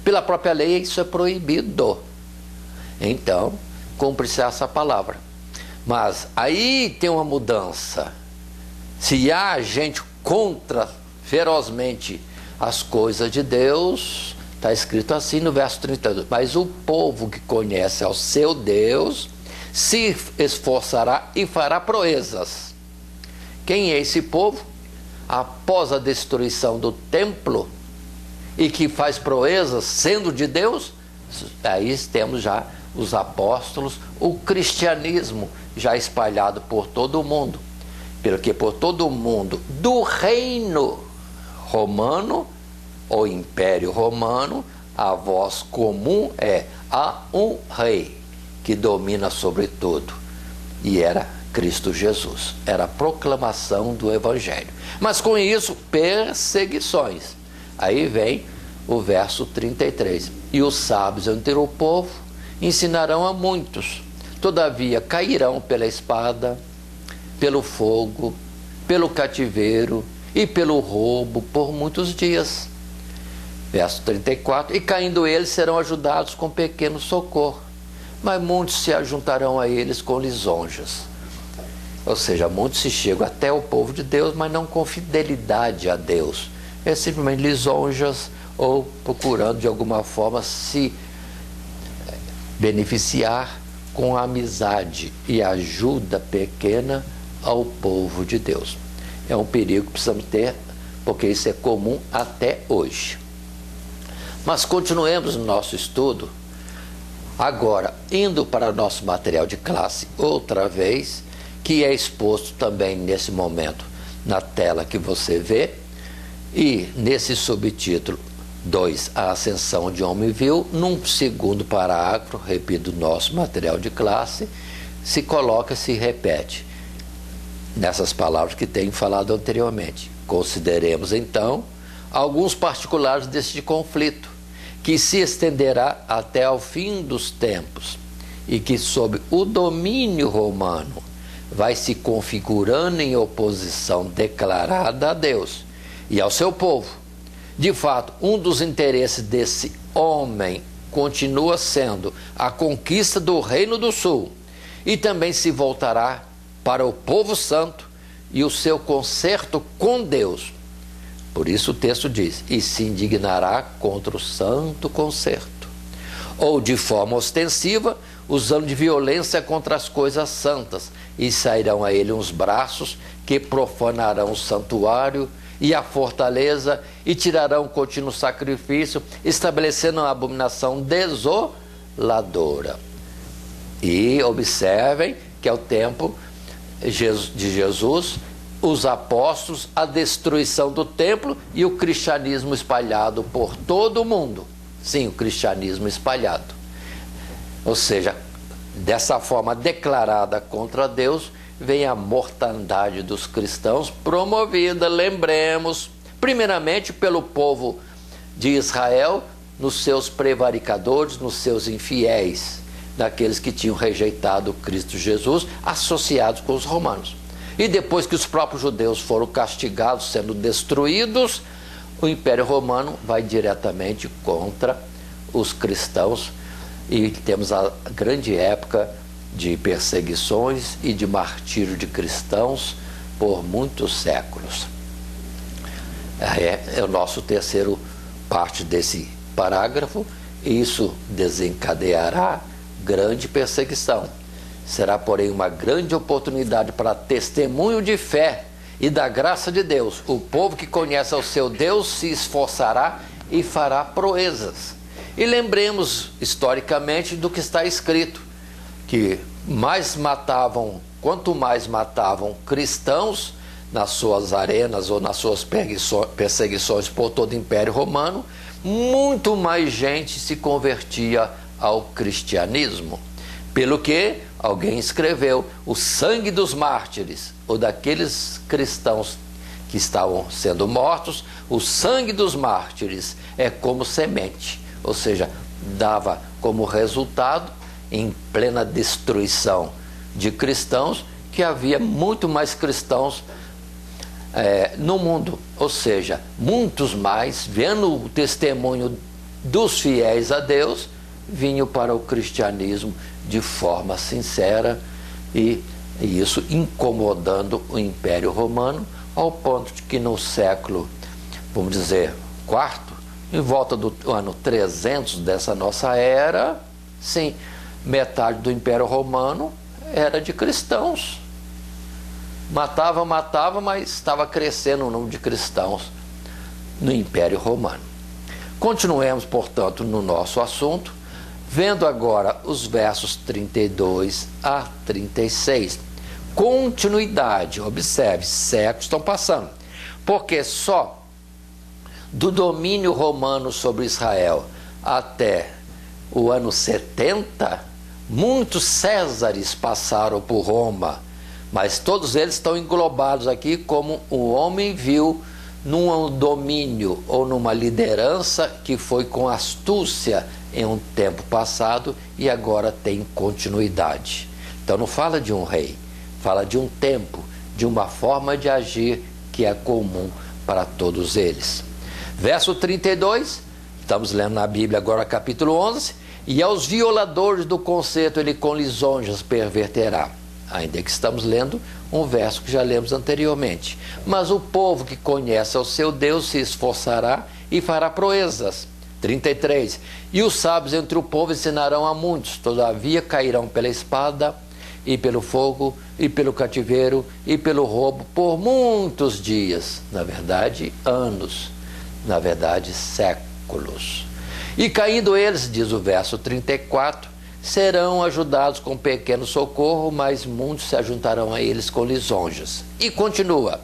Pela própria lei isso é proibido. Então, cumpre-se essa palavra. Mas aí tem uma mudança. Se há gente contra ferozmente as coisas de Deus, está escrito assim no verso 32, mas o povo que conhece ao seu Deus se esforçará e fará proezas. Quem é esse povo? Após a destruição do templo e que faz proezas sendo de Deus, aí temos já os apóstolos, o cristianismo já espalhado por todo o mundo, porque por todo o mundo do reino romano ou império romano, a voz comum é: há um rei que domina sobre tudo, e era Cristo Jesus. Era a proclamação do evangelho, mas com isso perseguições. Aí vem o verso 33, e os sábios entre o povo ensinarão a muitos, todavia cairão pela espada, pelo fogo, pelo cativeiro e pelo roubo por muitos dias. Verso 34, e caindo eles serão ajudados com pequeno socorro, mas muitos se ajuntarão a eles com lisonjas. Ou seja, muitos se chegam até o povo de Deus, mas não com fidelidade a Deus. É simplesmente lisonjas ou procurando de alguma forma se beneficiar com a amizade e ajuda pequena ao povo de Deus. É um perigo que precisamos ter, porque isso é comum até hoje. Mas continuemos no nosso estudo. Agora, indo para nosso material de classe outra vez, que é exposto também nesse momento na tela que você vê, e nesse subtítulo 2, a ascensão de homem viu, num segundo parágrafo, repito, nosso material de classe, se coloca, se repete nessas palavras que tenho falado anteriormente. Consideremos então alguns particulares deste conflito, que se estenderá até ao fim dos tempos e que sob o domínio romano vai se configurando em oposição declarada a Deus e ao seu povo. De fato, um dos interesses desse homem continua sendo a conquista do Reino do Sul, e também se voltará para o povo santo e o seu concerto com Deus. Por isso o texto diz, e se indignará contra o santo concerto, ou de forma ostensiva, usando de violência contra as coisas santas, e sairão a ele uns braços que profanarão o santuário e a fortaleza, e tirarão contínuo sacrifício, estabelecendo uma abominação desoladora. E observem que é o tempo de Jesus, os apóstolos, a destruição do templo e o cristianismo espalhado por todo o mundo. Sim, o cristianismo espalhado. Ou seja, dessa forma declarada contra Deus, vem a mortandade dos cristãos, promovida, lembremos, primeiramente pelo povo de Israel, nos seus prevaricadores, nos seus infiéis, daqueles que tinham rejeitado Cristo Jesus, associados com os romanos. E depois que os próprios judeus foram castigados, sendo destruídos, o Império Romano vai diretamente contra os cristãos, e temos a grande época de perseguições e de martírio de cristãos por muitos séculos. É o nosso terceiro parte desse parágrafo. Isso desencadeará grande perseguição. Será, porém, uma grande oportunidade para testemunho de fé e da graça de Deus. O povo que conhece ao seu Deus se esforçará e fará proezas. E lembremos historicamente do que está escrito, que quanto mais matavam cristãos nas suas arenas ou nas suas perseguições por todo o Império Romano, muito mais gente se convertia ao cristianismo. Pelo que alguém escreveu: o sangue dos mártires, ou daqueles cristãos que estavam sendo mortos, o sangue dos mártires é como semente, ou seja, dava como resultado, em plena destruição de cristãos, que havia muito mais cristãos no mundo, ou seja, muitos mais, vendo o testemunho dos fiéis a Deus, vinham para o cristianismo de forma sincera, e isso incomodando o Império Romano, ao ponto de que no século, vamos dizer, quarto, em volta do ano 300 dessa nossa era, sim, metade do Império Romano era de cristãos. Matava, mas estava crescendo o número de cristãos no Império Romano. Continuemos, portanto, no nosso assunto, vendo agora os versos 32 a 36. Continuidade, observe, séculos estão passando, porque só do domínio romano sobre Israel até o ano 70, muitos Césares passaram por Roma, mas todos eles estão englobados aqui como o homem viu num domínio ou numa liderança que foi com astúcia em um tempo passado e agora tem continuidade. Então não fala de um rei, fala de um tempo, de uma forma de agir que é comum para todos eles. Verso 32, estamos lendo na Bíblia agora capítulo 11, e aos violadores do concerto ele com lisonjas perverterá. Ainda que estamos lendo um verso que já lemos anteriormente. Mas o povo que conhece ao seu Deus se esforçará e fará proezas. 33. E os sábios entre o povo ensinarão a muitos, todavia cairão pela espada, e pelo fogo, e pelo cativeiro, e pelo roubo, por muitos dias. Na verdade, anos. Na verdade, séculos. E caindo eles, diz o verso 34, serão ajudados com pequeno socorro, mas muitos se ajuntarão a eles com lisonjas. E continua: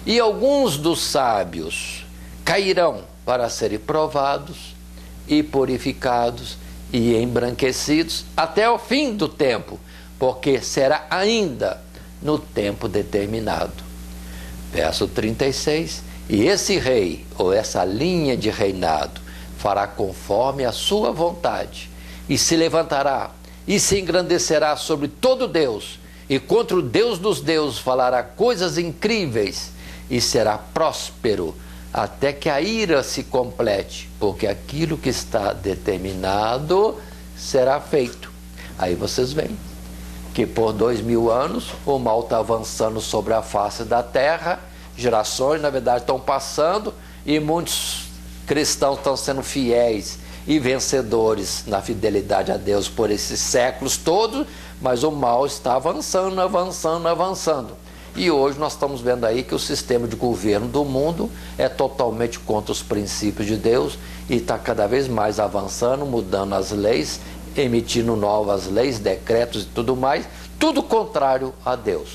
e alguns dos sábios cairão para serem provados e purificados e embranquecidos até o fim do tempo, porque será ainda no tempo determinado. Verso 36, e esse rei, ou essa linha de reinado, fará conforme a sua vontade, e se levantará, e se engrandecerá sobre todo Deus, e contra o Deus dos deuses falará coisas incríveis, e será próspero, até que a ira se complete, porque aquilo que está determinado será feito. Aí vocês veem que por 2000 anos o mal está avançando sobre a face da terra, gerações na verdade estão passando, e muitos cristãos estão sendo fiéis e vencedores na fidelidade a Deus por esses séculos todos, mas o mal está avançando. E hoje nós estamos vendo aí que o sistema de governo do mundo é totalmente contra os princípios de Deus e está cada vez mais avançando, mudando as leis, emitindo novas leis, decretos e tudo mais, tudo contrário a Deus.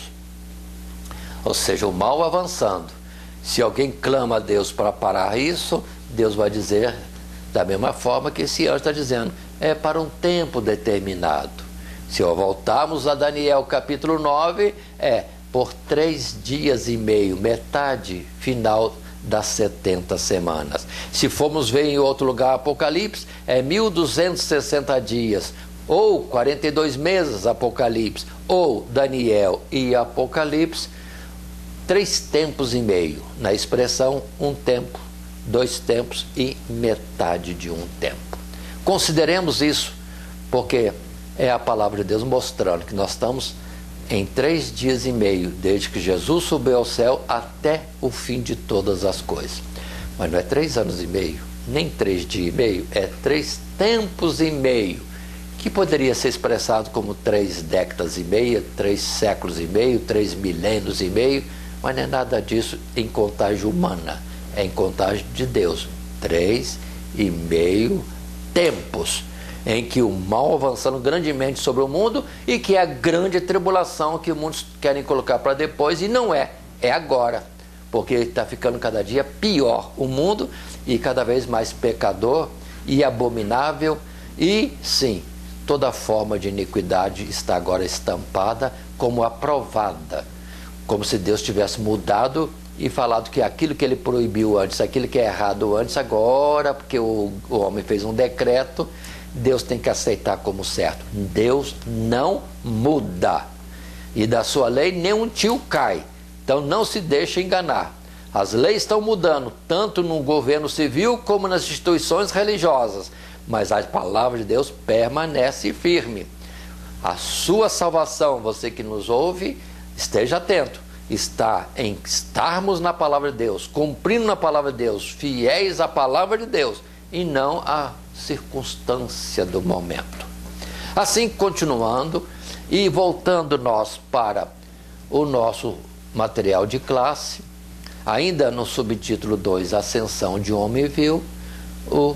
Ou seja, o mal avançando. Se alguém clama a Deus para parar isso, Deus vai dizer da mesma forma que esse anjo está dizendo, é para um tempo determinado. Se voltarmos a Daniel capítulo 9, por 3 dias e meio, metade final das 70 semanas. Se formos ver em outro lugar Apocalipse, 1260 dias, ou 42 meses Apocalipse, ou Daniel e Apocalipse, 3 tempos e meio, na expressão um tempo, 2 tempos e metade de um tempo. Consideremos isso, porque é a palavra de Deus mostrando que nós estamos em 3 dias e meio, desde que Jesus subiu ao céu até o fim de todas as coisas. Mas não é 3 anos e meio, nem 3 dias e meio, é 3 tempos e meio, que poderia ser expressado como 3 décadas e meia, 3 séculos e meio, 3 milênios e meio, mas não é nada disso em contagem humana, é em contagem de Deus. 3 e meio tempos. em que o mal avançando grandemente sobre o mundo e que é a grande tribulação que muitos querem colocar para depois, e não é, é agora, porque está ficando cada dia pior o mundo e cada vez mais pecador e abominável, e sim, toda forma de iniquidade está agora estampada como aprovada, como se Deus tivesse mudado e falado que aquilo que ele proibiu antes, aquilo que é errado antes, agora, porque o homem fez um decreto, Deus tem que aceitar como certo. Deus não muda, e da sua lei nenhum tio cai, então não se deixe enganar. As leis estão mudando, tanto no governo civil como nas instituições religiosas, mas a palavra de Deus permanece firme. A sua salvação, você que nos ouve, esteja atento, está em estarmos na palavra de Deus, cumprindo na palavra de Deus, fiéis à palavra de Deus, e não à circunstância do momento. Assim, continuando e voltando nós para o nosso material de classe, ainda no subtítulo 2, Ascensão de um homem vil, o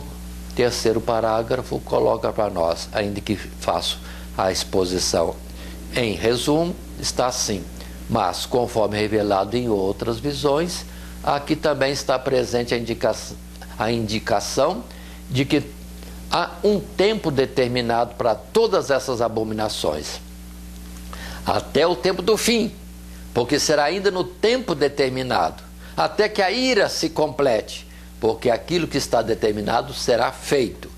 terceiro parágrafo coloca para nós, ainda que faço a exposição em resumo, está assim: mas conforme revelado em outras visões, aqui também está presente a indicação de que há um tempo determinado para todas essas abominações, até o tempo do fim, porque será ainda no tempo determinado, até que a ira se complete, porque aquilo que está determinado será feito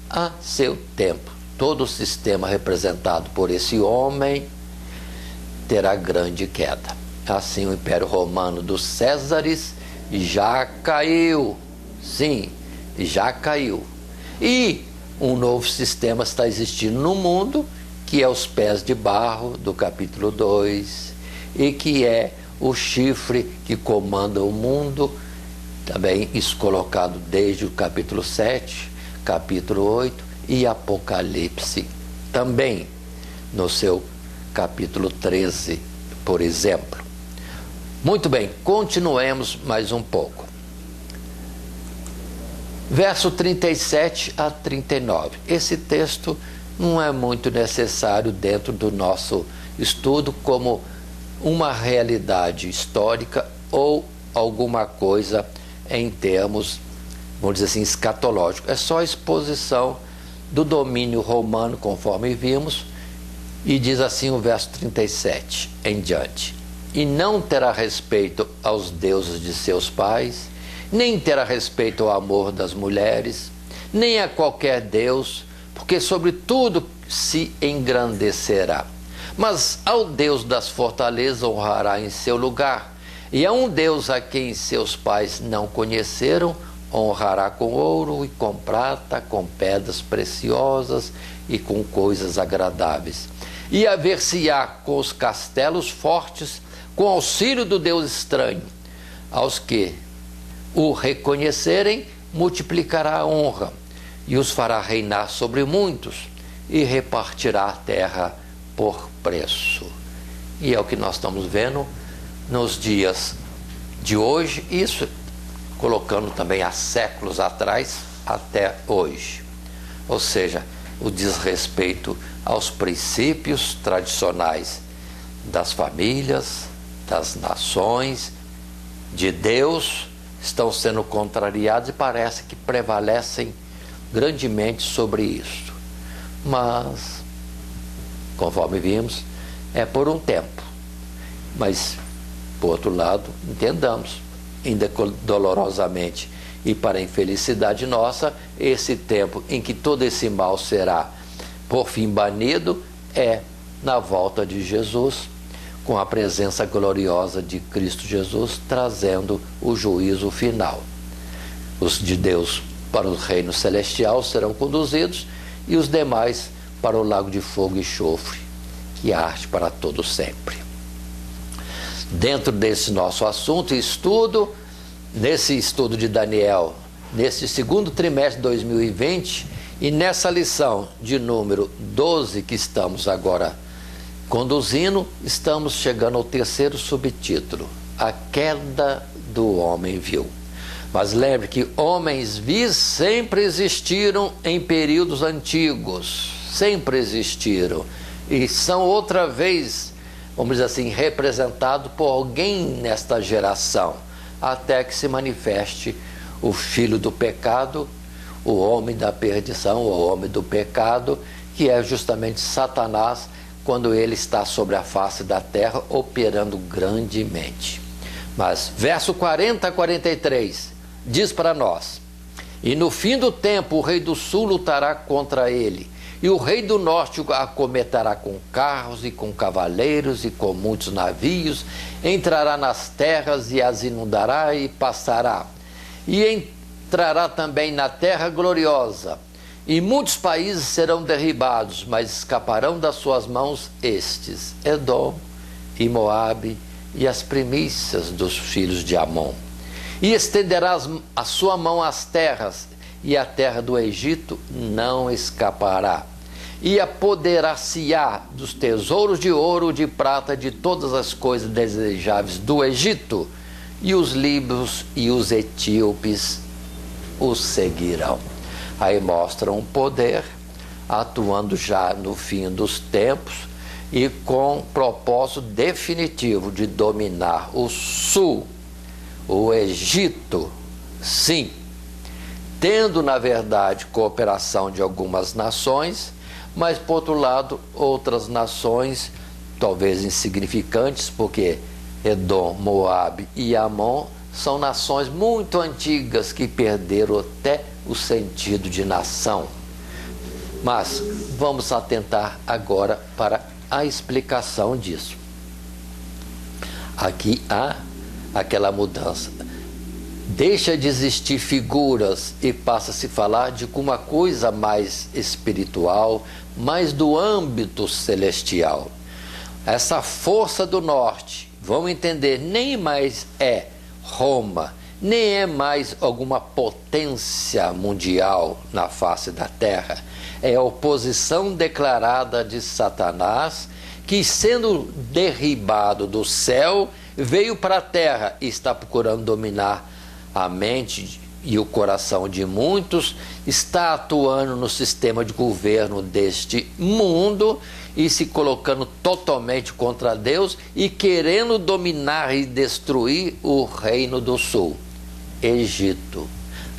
a seu tempo. Todo o sistema representado por esse homem terá grande queda. Assim, o Império Romano dos Césares já caiu. Sim, já caiu. E um novo sistema está existindo no mundo, que é os pés de barro, do capítulo 2, e que é o chifre que comanda o mundo, também isso colocado desde o capítulo 7, capítulo 8 e Apocalipse, também no seu capítulo 13, por exemplo. Muito bem, continuemos mais um pouco. Verso 37 a 39. Esse texto não é muito necessário dentro do nosso estudo como uma realidade histórica ou alguma coisa em termos, vamos dizer assim, escatológico. É só a exposição do domínio romano, conforme vimos, e diz assim o verso 37 em diante: e não terá respeito aos deuses de seus pais, nem terá respeito ao amor das mulheres, nem a qualquer deus, porque sobre tudo se engrandecerá. Mas ao Deus das fortalezas honrará em seu lugar, e a um Deus a quem seus pais não conheceram, honrará com ouro e com prata, com pedras preciosas e com coisas agradáveis. E haver-se-á com os castelos fortes, com auxílio do Deus estranho. Aos que o reconhecerem, multiplicará a honra, e os fará reinar sobre muitos, e repartirá a terra por preço. E é o que nós estamos vendo nos dias de hoje, isso colocando também há séculos atrás até hoje. Ou seja, o desrespeito aos princípios tradicionais das famílias, das nações, de Deus, estão sendo contrariados e parece que prevalecem grandemente sobre isto. Mas, conforme vimos, é por um tempo. Mas, por outro lado, entendamos, ainda dolorosamente e para a infelicidade nossa, esse tempo em que todo esse mal será por fim banido é na volta de Jesus, com a presença gloriosa de Cristo Jesus, trazendo o juízo final. Os de Deus para o reino celestial serão conduzidos, e os demais para o lago de fogo e enxofre, que arde para todo sempre. Dentro desse nosso assunto e estudo, nesse estudo de Daniel, nesse segundo trimestre de 2020, e nessa lição de número 12 que estamos agora conduzindo, estamos chegando ao terceiro subtítulo, a queda do homem vil. Mas lembre que homens vis sempre existiram em períodos antigos, sempre existiram, e são outra vez, vamos dizer assim, representados por alguém nesta geração, até que se manifeste o filho do pecado, o homem da perdição, o homem do pecado, que é justamente Satanás, quando ele está sobre a face da terra, operando grandemente. Mas verso 40 a 43 diz para nós: e no fim do tempo o rei do sul lutará contra ele, e o rei do norte o acometerá com carros e com cavaleiros e com muitos navios, entrará nas terras e as inundará e passará, e entrará também na terra gloriosa, e muitos países serão derribados, mas escaparão das suas mãos estes: Edom e Moabe e as primícias dos filhos de Amon. E estenderá a sua mão às terras, e a terra do Egito não escapará. E apoderar-se-á dos tesouros de ouro, de prata, de todas as coisas desejáveis do Egito, e os líbios e os etíopes o seguirão. Aí mostra um poder atuando já no fim dos tempos e com propósito definitivo de dominar o sul, o Egito, sim, tendo na verdade cooperação de algumas nações, mas por outro lado outras nações talvez insignificantes, porque Edom, Moabe e Amon são nações muito antigas que perderam até o sentido de nação. Mas vamos atentar agora para a explicação disso. Aqui há aquela mudança. Deixa de existir figuras e passa a se falar de uma coisa mais espiritual, mais do âmbito celestial. Essa força do norte, vamos entender, nem mais é Roma, nem é mais alguma potência mundial na face da terra. É a oposição declarada de Satanás, que sendo derribado do céu, veio para a terra e está procurando dominar a mente e o coração de muitos, está atuando no sistema de governo deste mundo e se colocando totalmente contra Deus e querendo dominar e destruir o reino do sul, Egito.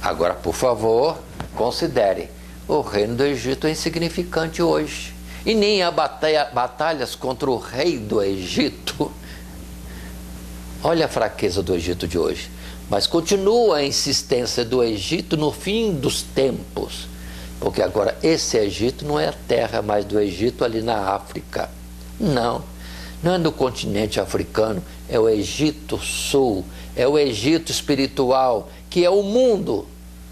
Agora, por favor, considere, o reino do Egito é insignificante hoje. E nem há batalhas contra o rei do Egito. Olha a fraqueza do Egito de hoje. Mas continua a insistência do Egito no fim dos tempos. Porque agora esse Egito não é a terra mais do Egito ali na África. Não, não é no continente africano, é o Egito Sul, é o Egito espiritual, que é o mundo,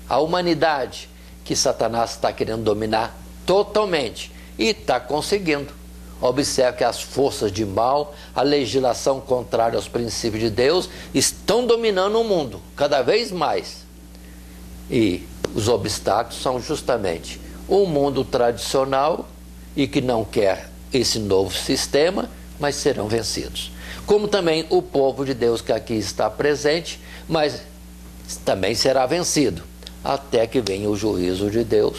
a humanidade, que Satanás está querendo dominar totalmente e está conseguindo. Observe que as forças de mal, a legislação contrária aos princípios de Deus, estão dominando o mundo cada vez mais. E os obstáculos são justamente o mundo tradicional e que não quer esse novo sistema, mas serão vencidos. Como também o povo de Deus que aqui está presente, mas também será vencido, até que venha o juízo de Deus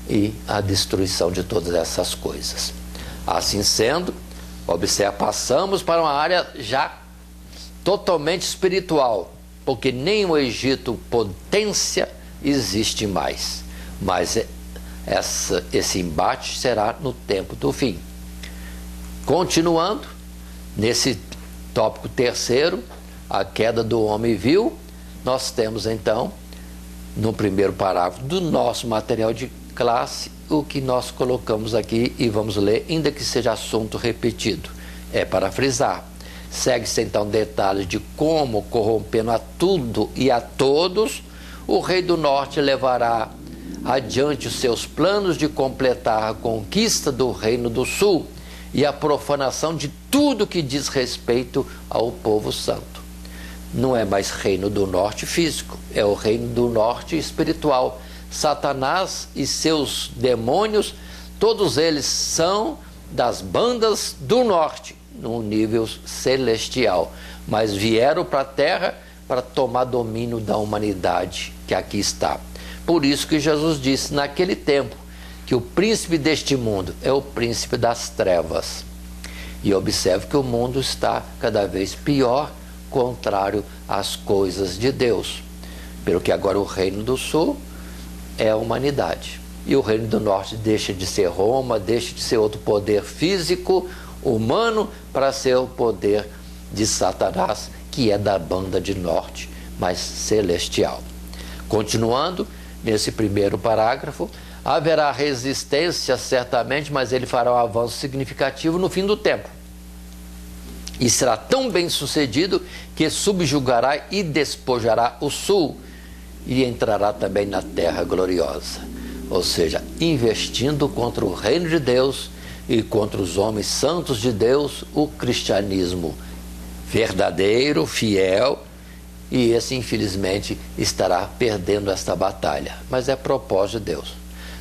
e a destruição de todas essas coisas. Assim sendo, observe, passamos para uma área já totalmente espiritual, porque nem o Egito potência existe mais, mas esse embate será no tempo do fim. Continuando, nesse tópico terceiro, a queda do homem vil, nós temos então, no primeiro parágrafo do nosso material de classe, o que nós colocamos aqui e vamos ler, ainda que seja assunto repetido. É para frisar. Segue-se então detalhes de como, corrompendo a tudo e a todos, o rei do norte levará adiante os seus planos de completar a conquista do reino do sul e a profanação de tudo que diz respeito ao povo santo. Não é mais reino do norte físico, é o reino do norte espiritual. Satanás e seus demônios, todos eles são das bandas do norte, no nível celestial, mas vieram para a terra para tomar domínio da humanidade que aqui está. Por isso que Jesus disse naquele tempo que o príncipe deste mundo é o príncipe das trevas. E observe que o mundo está cada vez pior, contrário às coisas de Deus. Pelo que agora o reino do sul é a humanidade. E o reino do norte deixa de ser Roma, deixa de ser outro poder físico, humano, para ser o poder de Satanás, que é da banda de norte, mas celestial. Continuando, nesse primeiro parágrafo, haverá resistência certamente, mas ele fará um avanço significativo no fim do tempo. E será tão bem sucedido que subjugará e despojará o sul e entrará também na terra gloriosa. Ou seja, investindo contra o reino de Deus e contra os homens santos de Deus, o cristianismo verdadeiro, fiel, e esse infelizmente estará perdendo esta batalha. Mas é propósito de Deus.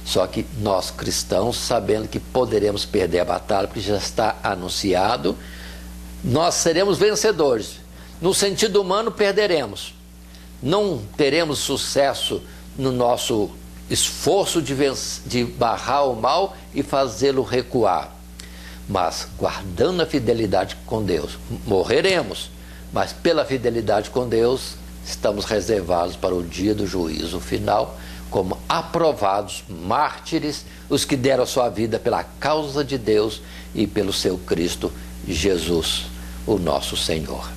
Só que nós cristãos, sabendo que poderemos perder a batalha, porque já está anunciado, nós seremos vencedores. No sentido humano, perderemos. Não teremos sucesso no nosso esforço de barrar o mal e fazê-lo recuar. Mas, guardando a fidelidade com Deus, morreremos. Mas, pela fidelidade com Deus, estamos reservados para o dia do juízo final, como aprovados mártires, os que deram a sua vida pela causa de Deus e pelo seu Cristo Jesus, o nosso Senhor.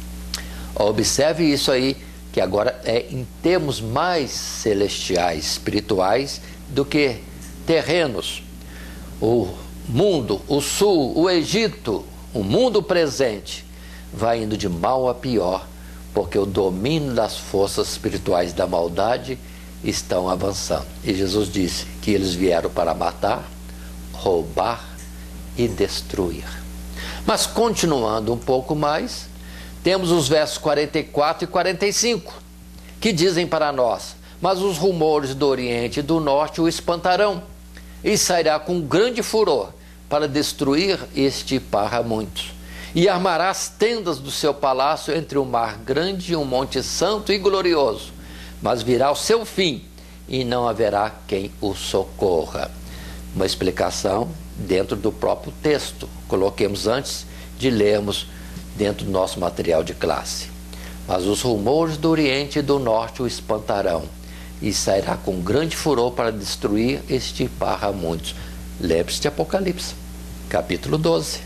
Observe isso aí, que agora é em termos mais celestiais, espirituais, do que terrenos. O mundo, o sul, o Egito, o mundo presente, vai indo de mal a pior, porque o domínio das forças espirituais da maldade estão avançando. E Jesus disse que eles vieram para matar, roubar e destruir. Mas continuando um pouco mais, temos os versos 44 e 45, que dizem para nós: mas os rumores do Oriente e do Norte o espantarão, e sairá com grande furor para destruir e estipar a muitos. E armará as tendas do seu palácio entre o mar grande e um monte santo e glorioso. Mas virá o seu fim, e não haverá quem o socorra. Uma explicação dentro do próprio texto. Coloquemos antes de lermos dentro do nosso material de classe. Mas os rumores do Oriente e do Norte o espantarão, e sairá com grande furor para destruir e estipar a muitos. Lembre-se de Apocalipse, capítulo 12.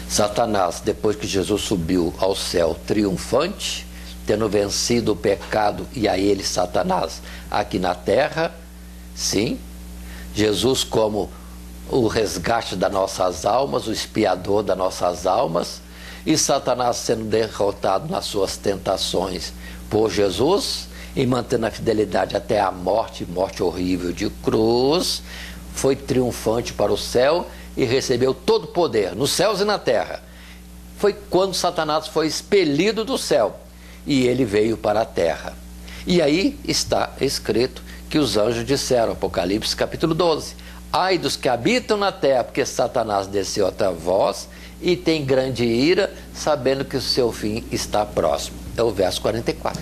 Satanás, depois que Jesus subiu ao céu triunfante, tendo vencido o pecado e a ele, Satanás, aqui na terra, sim, Jesus como o resgate das nossas almas, o expiador das nossas almas, e Satanás sendo derrotado nas suas tentações por Jesus e mantendo a fidelidade até a morte, morte horrível de cruz, foi triunfante para o céu e recebeu todo o poder nos céus e na terra. Foi quando Satanás foi expelido do céu e ele veio para a terra. E aí está escrito que os anjos disseram, Apocalipse capítulo 12: ai dos que habitam na terra, porque Satanás desceu até vós e tem grande ira, sabendo que o seu fim está próximo. É o verso 44.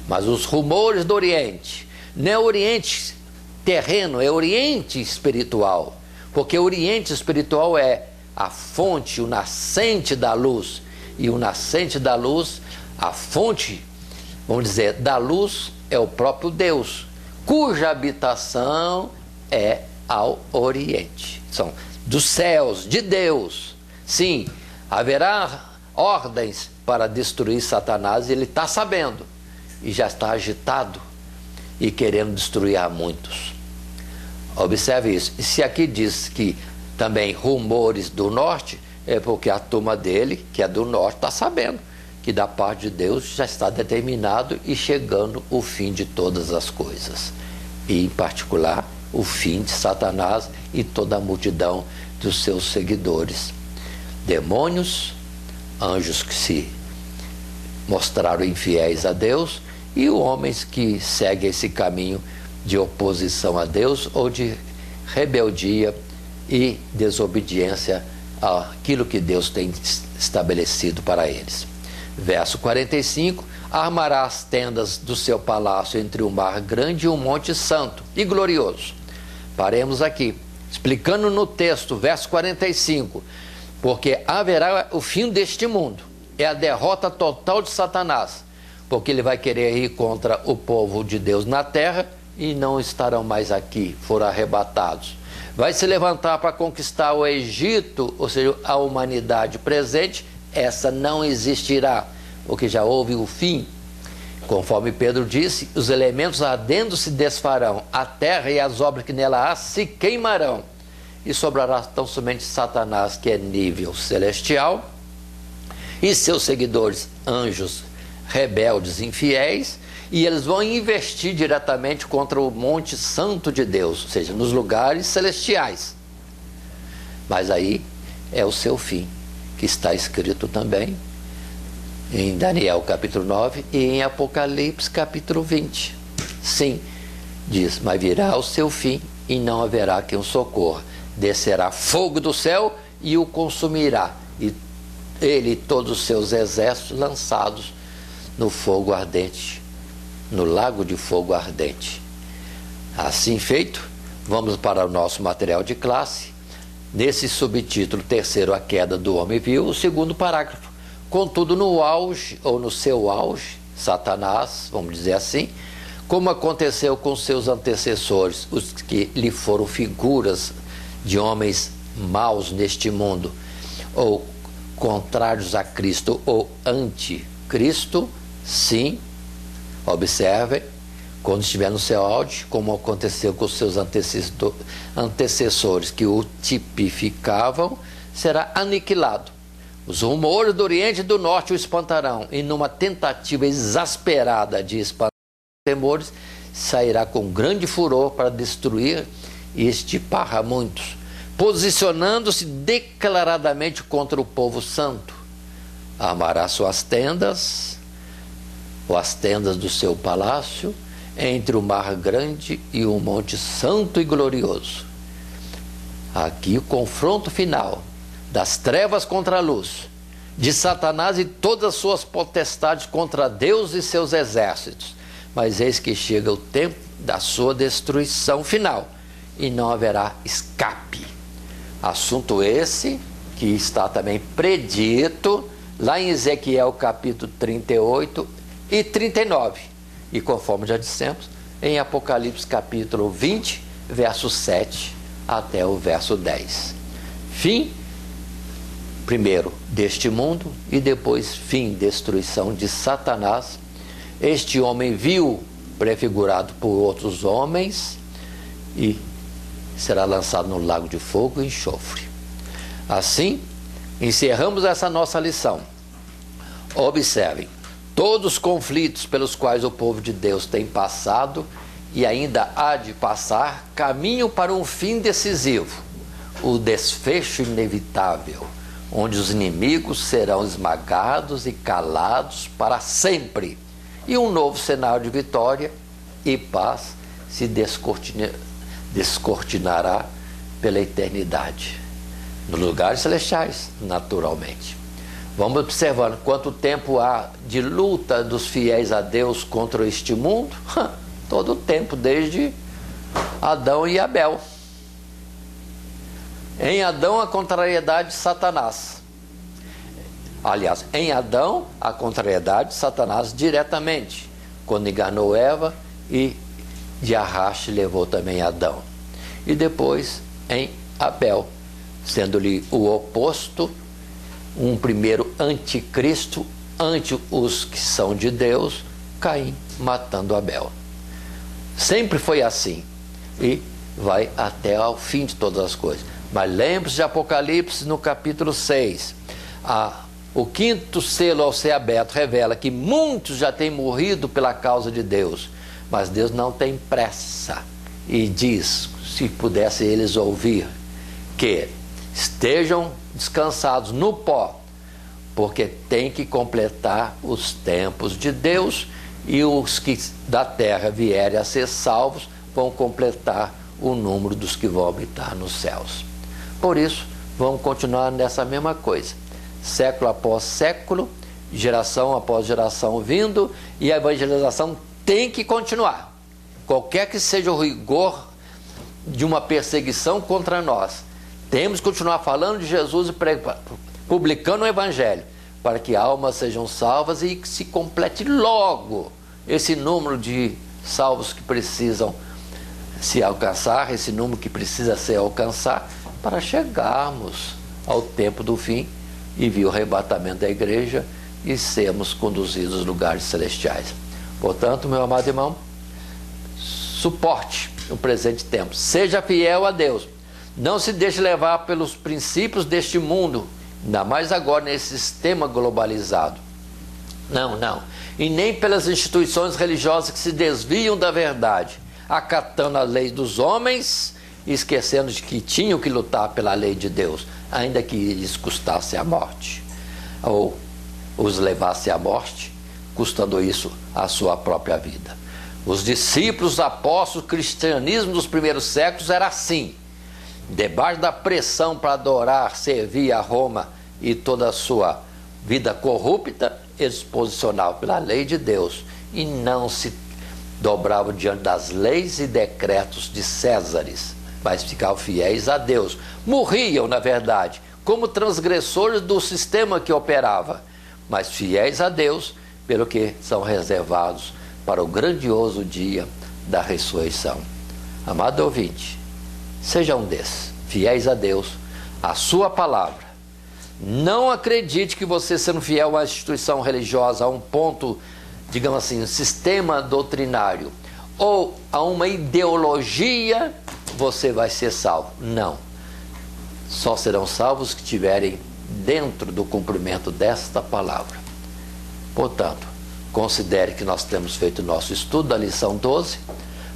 Mas os rumores do Oriente, não é Oriente terreno, é Oriente espiritual, porque o Oriente espiritual é a fonte, o nascente da luz, e o nascente da luz, a fonte, vamos dizer, da luz é o próprio Deus, cuja habitação é ao Oriente. São dos céus, de Deus. Sim, haverá ordens para destruir Satanás, e ele está sabendo, e já está agitado e querendo destruir a muitos. Observe isso. E se aqui diz que também rumores do norte, é porque a turma dele, que é do norte, está sabendo que da parte de Deus já está determinado e chegando o fim de todas as coisas. E, em particular, o fim de Satanás e toda a multidão dos seus seguidores. Demônios, anjos que se mostraram infiéis a Deus e homens que seguem esse caminho de oposição a Deus ou de rebeldia e desobediência àquilo que Deus tem estabelecido para eles. Verso 45: armará as tendas do seu palácio entre o mar grande e o monte santo e glorioso. Paremos aqui, explicando no texto, verso 45, porque haverá o fim deste mundo, é a derrota total de Satanás, porque ele vai querer ir contra o povo de Deus na terra e não estarão mais aqui, foram arrebatados. Vai se levantar para conquistar o Egito, ou seja, a humanidade presente, essa não existirá, porque já houve o fim. Conforme Pedro disse, os elementos ardendo se desfarão, a terra e as obras que nela há se queimarão, e sobrará tão somente Satanás, que é nível celestial, e seus seguidores, anjos rebeldes, infiéis, e eles vão investir diretamente contra o monte santo de Deus, ou seja, nos lugares celestiais. Mas aí é o seu fim, que está escrito também em Daniel capítulo 9 e em Apocalipse capítulo 20. Sim, diz: mas virá o seu fim e não haverá quem o socorra. Descerá fogo do céu e o consumirá, e ele e todos os seus exércitos lançados no fogo ardente, no lago de fogo ardente. Assim feito, vamos para o nosso material de classe. Nesse subtítulo, terceiro, a queda do homem vil, o segundo parágrafo. Contudo, no auge, ou no seu auge, Satanás, vamos dizer assim, como aconteceu com seus antecessores, os que lhe foram figuras de homens maus neste mundo, ou contrários a Cristo, ou anticristo, sim, observem, quando estiver no seu auge, como aconteceu com seus antecessores que o tipificavam, será aniquilado. Os rumores do Oriente e do Norte o espantarão, e numa tentativa exasperada de espantar os temores, sairá com grande furor para destruir e estipar a muitos, posicionando-se declaradamente contra o povo santo. Armará suas tendas, ou as tendas do seu palácio, entre o mar grande e o monte santo e glorioso. Aqui o confronto final das trevas contra a luz, de Satanás e todas as suas potestades contra Deus e seus exércitos. Mas eis que chega o tempo da sua destruição final, e não haverá escape. Assunto esse que está também predito lá em Ezequiel capítulo 38 e 39, e conforme já dissemos, em Apocalipse capítulo 20, verso 7 até o verso 10. Fim, primeiro, deste mundo, e depois fim, destruição de Satanás. Este homem vil, prefigurado por outros homens, e será lançado no lago de fogo e enxofre. Assim, encerramos essa nossa lição. Observem, todos os conflitos pelos quais o povo de Deus tem passado e ainda há de passar, caminham para um fim decisivo, o desfecho inevitável, onde os inimigos serão esmagados e calados para sempre, e um novo cenário de vitória e paz se descortinará pela eternidade, nos lugares celestiais, naturalmente. Vamos observando quanto tempo há de luta dos fiéis a Deus contra este mundo. Todo o tempo, desde Adão e Abel. Em Adão, a contrariedade de Satanás. Aliás, em Adão, a contrariedade de Satanás diretamente, quando enganou Eva e de arraste levou também Adão. E depois em Abel, sendo-lhe o oposto, um primeiro anticristo, ante os que são de Deus, Caim matando Abel. Sempre foi assim, e vai até ao fim de todas as coisas. Mas lembre-se de Apocalipse no capítulo 6. O quinto selo ao ser aberto revela que muitos já têm morrido pela causa de Deus, mas Deus não tem pressa, e diz, se pudesse eles ouvir, que estejam descansados no pó, porque tem que completar os tempos de Deus, e os que da terra vierem a ser salvos vão completar o número dos que vão habitar nos céus. Por isso, vamos continuar nessa mesma coisa, século após século, geração após geração vindo, e a evangelização tem que continuar. Qualquer que seja o rigor de uma perseguição contra nós, temos que continuar falando de Jesus e publicando o Evangelho, para que almas sejam salvas e que se complete logo esse número de salvos que precisam se alcançar, esse número que precisa se alcançar, para chegarmos ao tempo do fim e vir o arrebatamento da igreja e sermos conduzidos aos lugares celestiais. Portanto, meu amado irmão, suporte o presente tempo, seja fiel a Deus, não se deixe levar pelos princípios deste mundo, ainda mais agora nesse sistema globalizado. Não. E nem pelas instituições religiosas que se desviam da verdade, acatando a lei dos homens e esquecendo de que tinham que lutar pela lei de Deus, ainda que lhes custasse a morte, ou os levasse à morte, custando isso a sua própria vida. Os discípulos, os apóstolos, o cristianismo dos primeiros séculos era assim, debaixo da pressão para adorar, servir a Roma e toda a sua vida corrupta, eles se posicionavam pela lei de Deus e não se dobravam diante das leis e decretos de Césares, mas ficavam fiéis a Deus. Morriam, na verdade, como transgressores do sistema que operava, mas fiéis a Deus, pelo que são reservados para o grandioso dia da ressurreição. Amado ouvinte, seja um desses, fiéis a Deus, a sua palavra. Não acredite que você, sendo fiel a uma instituição religiosa, a um ponto, digamos assim, um sistema doutrinário, ou a uma ideologia, você vai ser salvo. Não. Só serão salvos que estiverem dentro do cumprimento desta palavra. Portanto, considere que nós temos feito o nosso estudo da lição 12,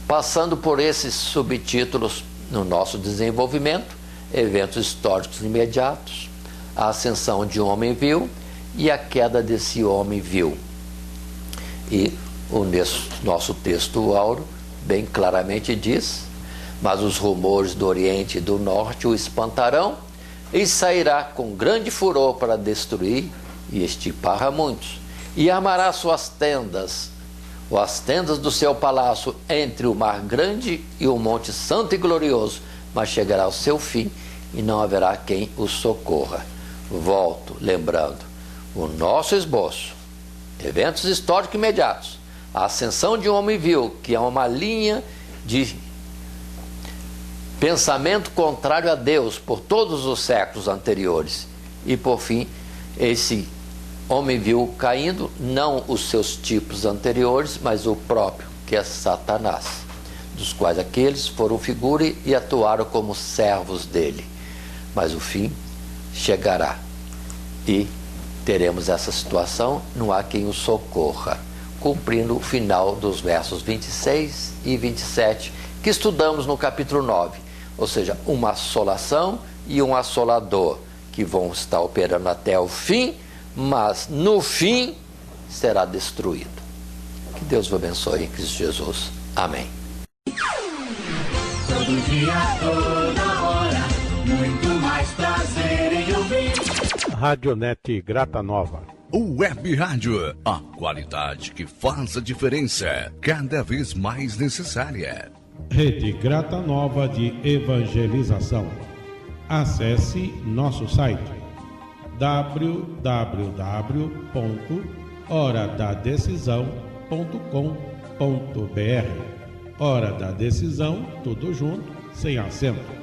passando por esses subtítulos no nosso desenvolvimento: eventos históricos imediatos, a ascensão de um homem vil e a queda desse homem vil. E o nosso texto áureo bem claramente diz: mas os rumores do Oriente e do Norte o espantarão, e sairá com grande furor para destruir e extirpar a muitos, e armará suas tendas, ou as tendas do seu palácio, entre o mar grande e o monte santo e glorioso, mas chegará ao seu fim e não haverá quem o socorra. Volto lembrando o nosso esboço: eventos históricos imediatos, a ascensão de um homem vil, que é uma linha de pensamento contrário a Deus por todos os séculos anteriores, e por fim esse homem vil caindo, não os seus tipos anteriores, mas o próprio, que é Satanás, dos quais aqueles foram figura e atuaram como servos dele. Mas o fim chegará e teremos essa situação, não há quem o socorra, cumprindo o final dos versos 26 e 27 que estudamos no capítulo 9, ou seja, uma assolação e um assolador que vão estar operando até o fim, mas no fim será destruído. Que Deus o abençoe em Cristo Jesus. Amém. Todo dia, toda hora, muito mais prazer em ouvir. Radionete Grata Nova. Web Rádio, a qualidade que faz a diferença, cada vez mais necessária. Rede Grata Nova de Evangelização. Acesse nosso site www.horadadecisão.com.br. Hora da Decisão, tudo junto, sem acento.